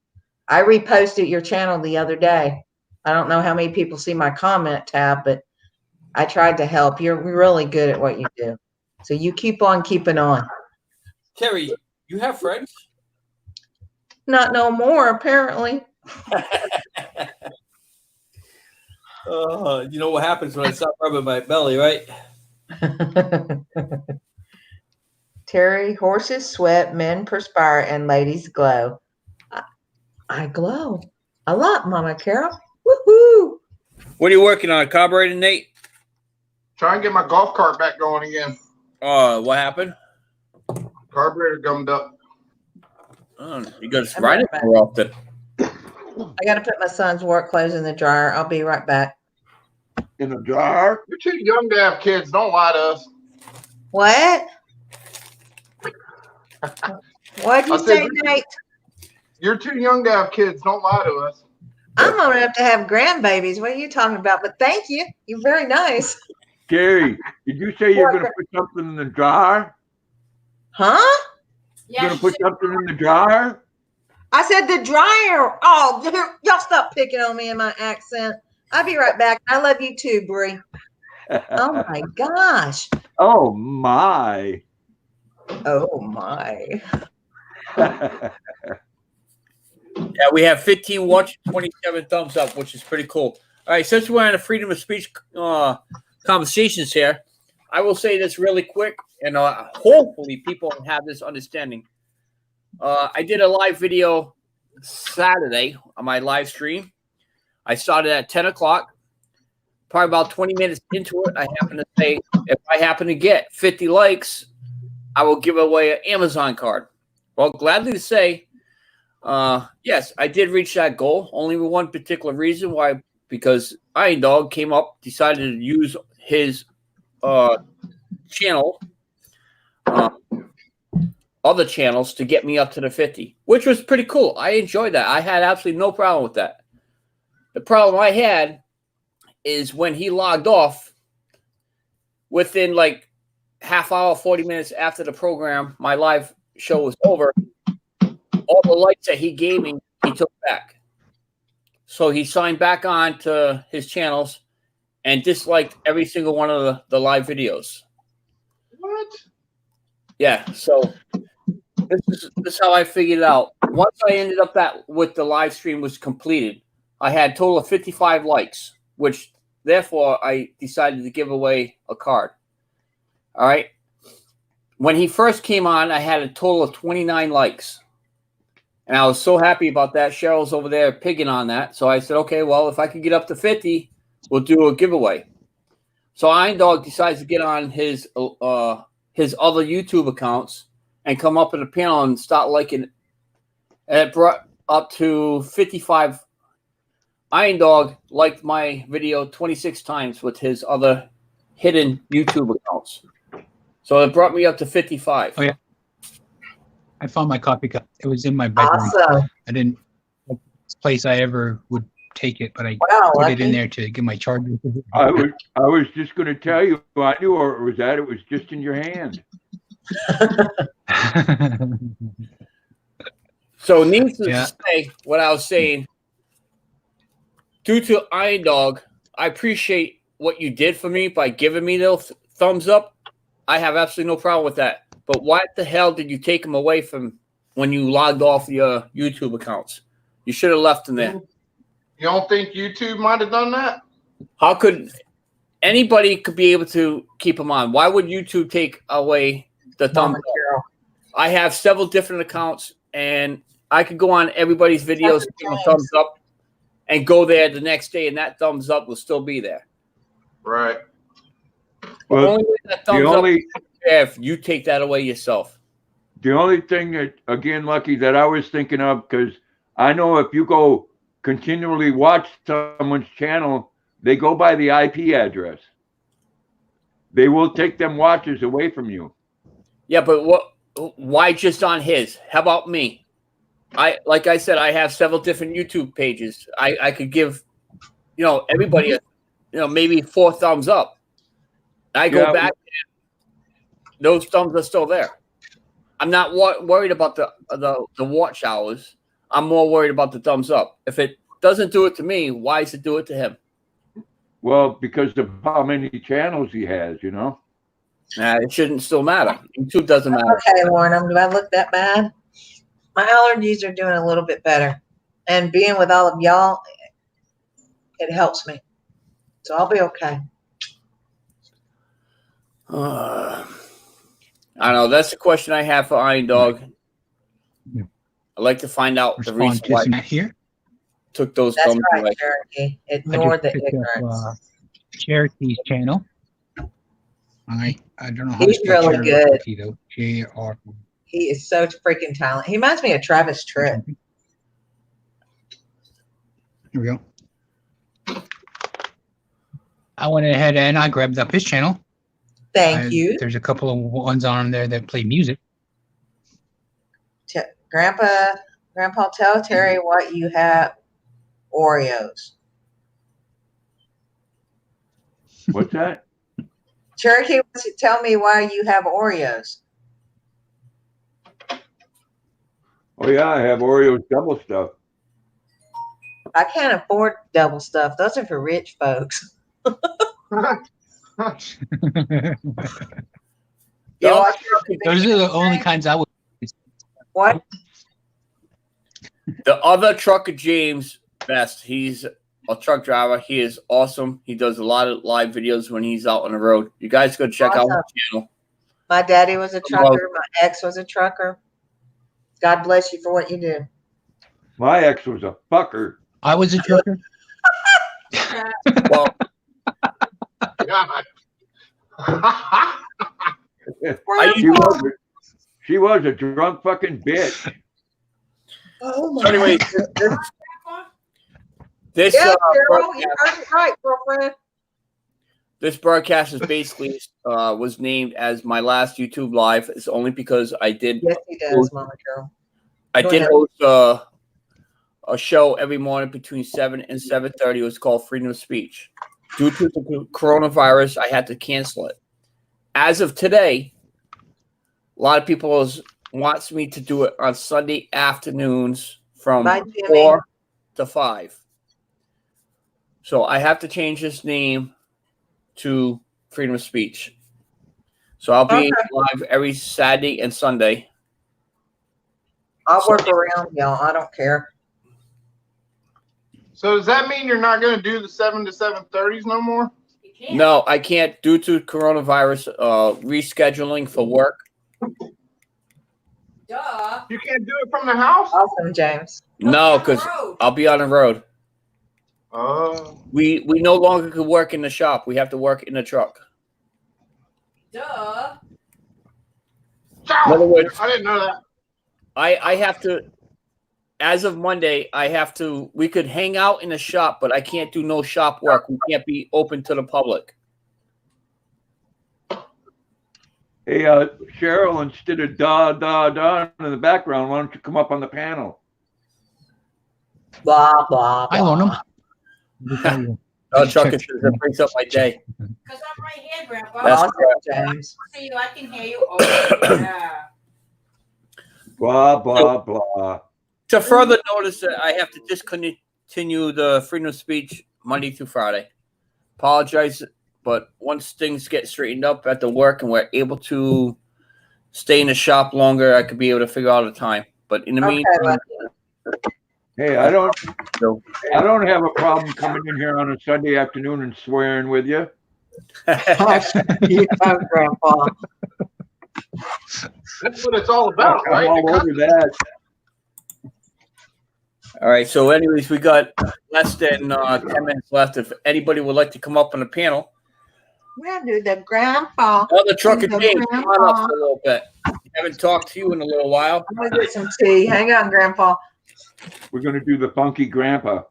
I reposted your channel the other day. I don't know how many people see my comment tab, but I tried to help. You're really good at what you do. So you keep on keeping on. Terry, you have friends? Not no more, apparently. You know what happens when I stop rubbing my belly, right? Terry, horses sweat, men perspire, and ladies glow. I glow a lot, Mama Carol. Woohoo! What are you working on? Carburetor, Nate? Try and get my golf cart back going again. What happened? Carburetor gummed up. Oh, you got to ride it more often. I got to put my son's work clothes in the dryer. I'll be right back. In a jar? You're too young to have kids. Don't lie to us. What? What'd you say, Nate? You're too young to have kids. Don't lie to us. I'm old enough to have grandbabies. What are you talking about? But thank you. You're very nice. Gary, did you say you're going to put something in the jar? Huh? You're going to put something in the jar? I said the dryer. Oh, y'all stop picking on me and my accent. I'll be right back. I love you too, Bree. Oh my gosh. Oh my. Oh my. Yeah, we have 15 watch, 27 thumbs up, which is pretty cool. All right, since we're on a freedom of speech conversations here, I will say this really quick, and hopefully people have this understanding. I did a live video Saturday on my live stream. I started at 10 o'clock. Probably about 20 minutes into it, I happen to say, if I happen to get 50 likes, I will give away an Amazon card. Well, gladly to say, yes, I did reach that goal. Only for one particular reason. Why? Because Iron Dog came up, decided to use his channel, other channels to get me up to the 50, which was pretty cool. I enjoyed that. I had absolutely no problem with that. The problem I had is when he logged off within like half hour, 40 minutes after the program, my live show was over. All the likes that he gave me, he took back. So he signed back on to his channels and disliked every single one of the live videos. What? Yeah, so this is how I figured it out. Once I ended up with the live stream was completed, I had a total of 55 likes, which therefore I decided to give away a card. All right. When he first came on, I had a total of 29 likes. And I was so happy about that. Cheryl's over there pigging on that. So I said, okay, well, if I could get up to 50, we'll do a giveaway. So Iron Dog decides to get on his other YouTube accounts and come up in a panel and start liking it. And it brought up to 55. Iron Dog liked my video 26 times with his other hidden YouTube accounts. So it brought me up to 55. Oh, yeah. I found my coffee cup. It was in my bedroom. Awesome. I didn't this place I ever would take it, but I put it in there to get my charger. I was just going to tell you. I knew where it was at. It was just in your hand. So needless to say, what I was saying, due to Iron Dog, I appreciate what you did for me by giving me those thumbs up. I have absolutely no problem with that. But why the hell did you take them away from when you logged off your YouTube accounts? You should have left them there. You don't think YouTube might have done that? How could anybody could be able to keep them on? Why would YouTube take away the thumbs up? I have several different accounts, and I could go on everybody's videos, give them a thumbs up, and go there the next day, and that thumbs up will still be there. Right. Well, only way that thumbs up is if you take that away yourself. The only thing that, again, Lucky, that I was thinking of, because I know if you go continually watch someone's channel, they go by the IP address. They will take them watches away from you. Yeah, but why just on his? How about me? like I said, I have several different YouTube pages. I could give, everybody, maybe 4 thumbs up. I go back, those thumbs are still there. I'm not worried about the watch hours. I'm more worried about the thumbs up. If it doesn't do it to me, why does it do it to him? Well, because of how many channels he has, It shouldn't still matter. YouTube doesn't matter. Okay, Lauren, do I look that bad? My allergies are doing a little bit better. And being with all of y'all, it helps me. So I'll be okay. I don't know. That's the question I have for Iron Dog. Yeah. I'd like to find out the reason why here. Took those That's thumbs right, away. Cherokee. Ignore the ignorance. Cherokee's channel. I don't know how He's to spell really good. Cherokee, though. J-R. He is so freaking talented. He reminds me of Travis Tritt. Here we go. I went ahead and I grabbed up his channel. Thank you. There's a couple of ones on there that play music. Grandpa, tell Terry what you have. Oreos. What's that? Cherokee wants to tell me why you have Oreos. Oh yeah, I have Oreos double stuff. I can't afford double stuff. Those are for rich folks. Those are the only kinds I would. What? The other trucker, James Best, he's a truck driver. He is awesome. He does a lot of live videos when he's out on the road. You guys go check out his channel. My daddy was a trucker. My ex was a trucker. God bless you for what you do. My ex was a fucker. I was a trucker. Well, she was a drunk fucking bitch. Oh my. So anyway, this Carol, you heard it right, girlfriend. This broadcast is basically was named as my last YouTube live. It's only because I did. Yes, he does, Mama Carol. I did host a show every morning between 7 and 7:30. It was called Freedom of Speech. Due to the coronavirus, I had to cancel it. As of today, a lot of people wants me to do it on Sunday afternoons from 4 to 5. So I have to change this name to Freedom of Speech. So I'll be live every Saturday and Sunday. I'll work around y'all. I don't care. So does that mean you're not going to do the 7 to 7:30s no more? No, I can't due to coronavirus rescheduling for work. Duh. You can't do it from the house? Awesome, James. No, because I'll be on the road. Oh. We no longer could work in the shop. We have to work in the truck. Duh. In other words, I didn't know that. I have to, as of Monday, we could hang out in the shop, but I can't do no shop work. We can't be open to the public. Hey, Cheryl, instead of da in the background, why don't you come up on the panel? Blah, blah, blah. I own them. Truck is that brings up my day. Because I'm right here, Grandpa. That's Awesome, correct. James. See you. I can hear you. Oh, yeah. Blah, blah, blah. To further notice that I have to discontinue the freedom of speech Monday through Friday. Apologize, but once things get straightened up at the work and we're able to stay in the shop longer, I could be able to figure out a time. But in the meantime, hey, I don't have a problem coming in here on a Sunday afternoon and swearing with you. Yeah, Grandpa. That's what it's all about, I'm right? all over that. all right. So, anyways, we got less than 10 minutes left. If anybody would like to come up on the panel, We're gonna do the Grandpa. the trucker The James, come on Grandpa. up for a little bit. Haven't talked to you in a little while. I'm gonna get some tea. Hang on, Grandpa. We're going to do the funky grandpa.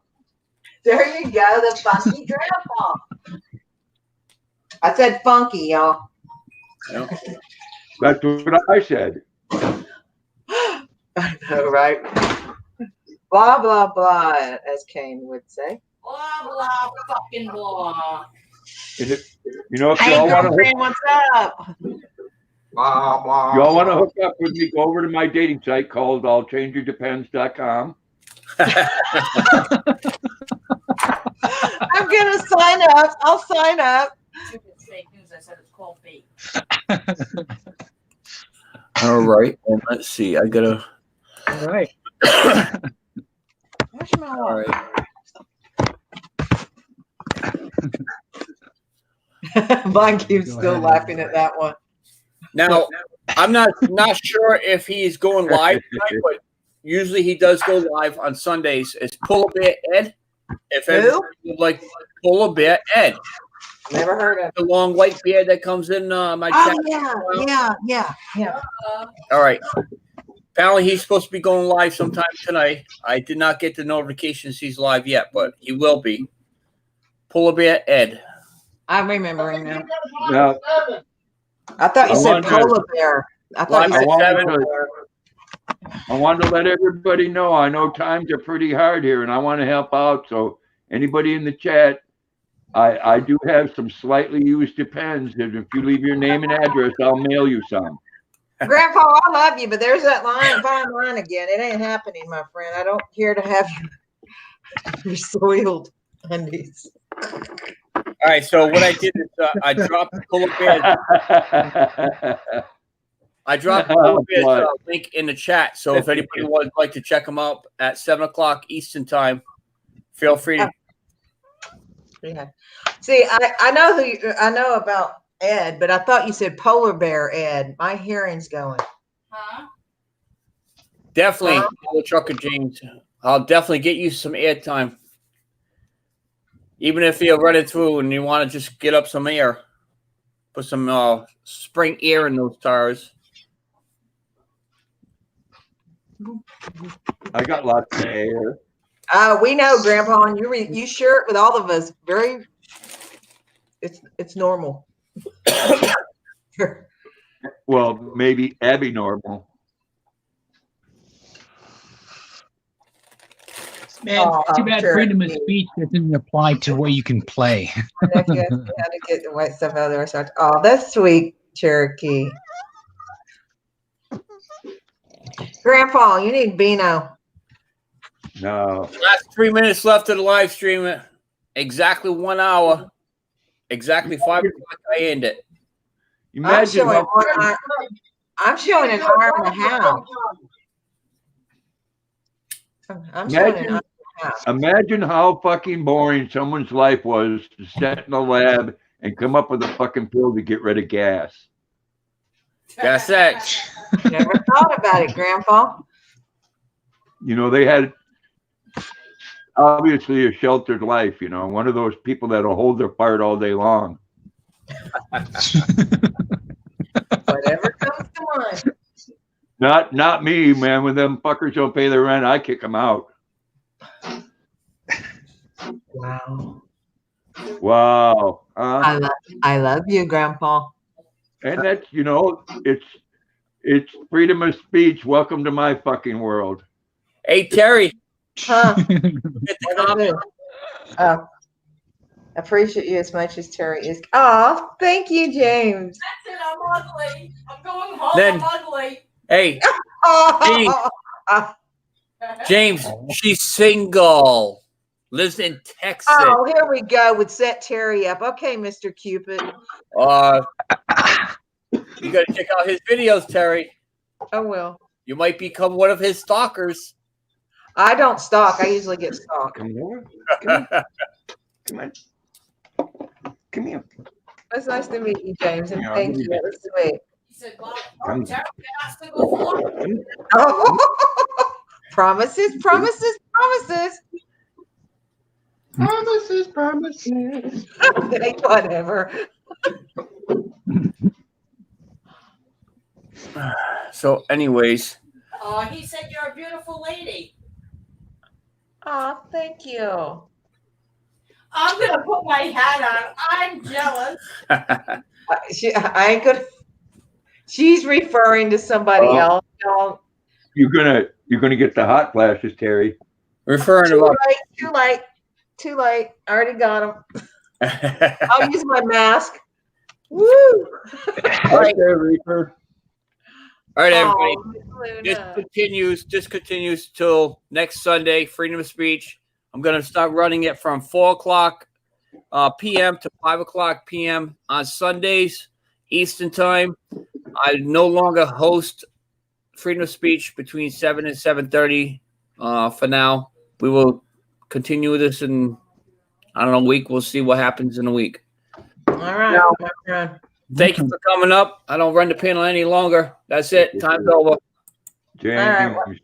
There you go, the funky Grandpa. I said funky, y'all. Yeah. That's what I said. I know, right? Blah, blah, blah, as Kane would say. Blah, blah, fucking blah. You know, if Hey, y'all want to girlfriend, what's up? Blah, blah, y'all want to blah. hook up with me, go over to my dating site called allchangeyourdepends.com. I'm going to sign up. I'll sign up. It's fake news. I said it's called bait. All right. And let's see. I gotta. All right. Marshmallow. All right. Mine keeps Go still ahead. laughing at that one. Now, I'm not sure if he's going live tonight, but usually he does go live on Sundays. It's Pull a Bear Ed. If Who? everybody would like Pull a Bear Ed, Never heard of it. the long white beard that comes in my chat. Oh, yeah. All right. Apparently, he's supposed to be going live sometime tonight. I did not get the notifications he's live yet, but he will be. Pull a Bear Ed. I'm remembering now. Now, I thought you I said wonder- polar bear. I thought you Live said at I 7. polar bear. I want to let everybody know, I know times are pretty hard here and I want to help out. So anybody in the chat, I do have some slightly used Depends. And if you leave your name and address, I'll mail you some. Grandpa, I love you, but there's that fine line again. It ain't happening, my friend. I don't care to have your soiled undies. All right. So what I did is I dropped Pull a Bear. I dropped Pull a Bear's What? link in the chat. So if anybody would like to check them out at 7 o'clock Eastern time, feel free to. Yeah. See, I know I know about Ed, but I thought you said polar bear Ed. My hearing's going. Huh? Definitely, Little Trucker James. I'll definitely get you some airtime. Even if you're running through and you want to just get up some air, put some spring air in those tires. I got lots of hair. We know, Grandpa, and you share it with all of us. Very, it's normal. Well, maybe abnormal. Man, too bad sure. freedom of speech doesn't apply to what you can play. How to get the white stuff out of there. So, oh, that's sweet, Cherokee. Grandpa, you need Beano. No. Last 3 minutes left of the live stream. Exactly 1 hour. Exactly 5 o'clock. I end it. Imagine I'm showing an hour and a half. I'm showing an hour and a half. Imagine how fucking boring someone's life was to sit in a lab and come up with a fucking pill to get rid of gas. That's it. Never thought about it, Grandpa. You know, they had obviously a sheltered life, you know, one of those people that'll hold their fart all day long. Whatever comes to mind. Not me, man. When them fuckers don't pay their rent, I kick them out. Wow. Wow. I love you, Grandpa. And that's, you know, it's freedom of speech. Welcome to my fucking world. Hey, Terry. Huh? Hit the comment. Oh, appreciate you as much as Terry is. Oh, thank you, James. That's it. I'm ugly. I'm going home. Then- I'm ugly. Hey, Oh, James, she's single. Lives in Texas. oh, here we go with set Terry up. Okay, Mr. Cupid. You got to check out his videos, Terry. Oh, well. You might become one of his stalkers. I don't stalk. I usually get stalked. Come here. Come here. Come on. Come here. It's nice to meet you, James, and Yeah, thank you. That was sweet. He said, well, I'm- Terry has to go for it. Oh, promises, promises, promises. Promises. Okay, whatever. So, anyways, He said you're a beautiful lady. Oh, thank you. I'm going to put my hat on. I'm jealous. I ain't gonna. She's referring to somebody Oh. else. Don't. You're gonna get the hot flashes, Terry. Referring Too to what? late, too late, too late. I already got them. I'll use my mask. Woo! Right there, Reaper. All right, everybody. Oh, This continues till next Sunday, freedom of speech. I'm going to start running it from 4 o'clock p.m. to 5 o'clock p.m. on Sundays, Eastern time. I no longer host freedom of speech between 7 and 7:30 for now. We will continue this in, I don't know, a week. We'll see what happens in a week. All right, Now, my friend. thank you for coming up. I don't run the panel any longer. That's it. Time's over. James, All right.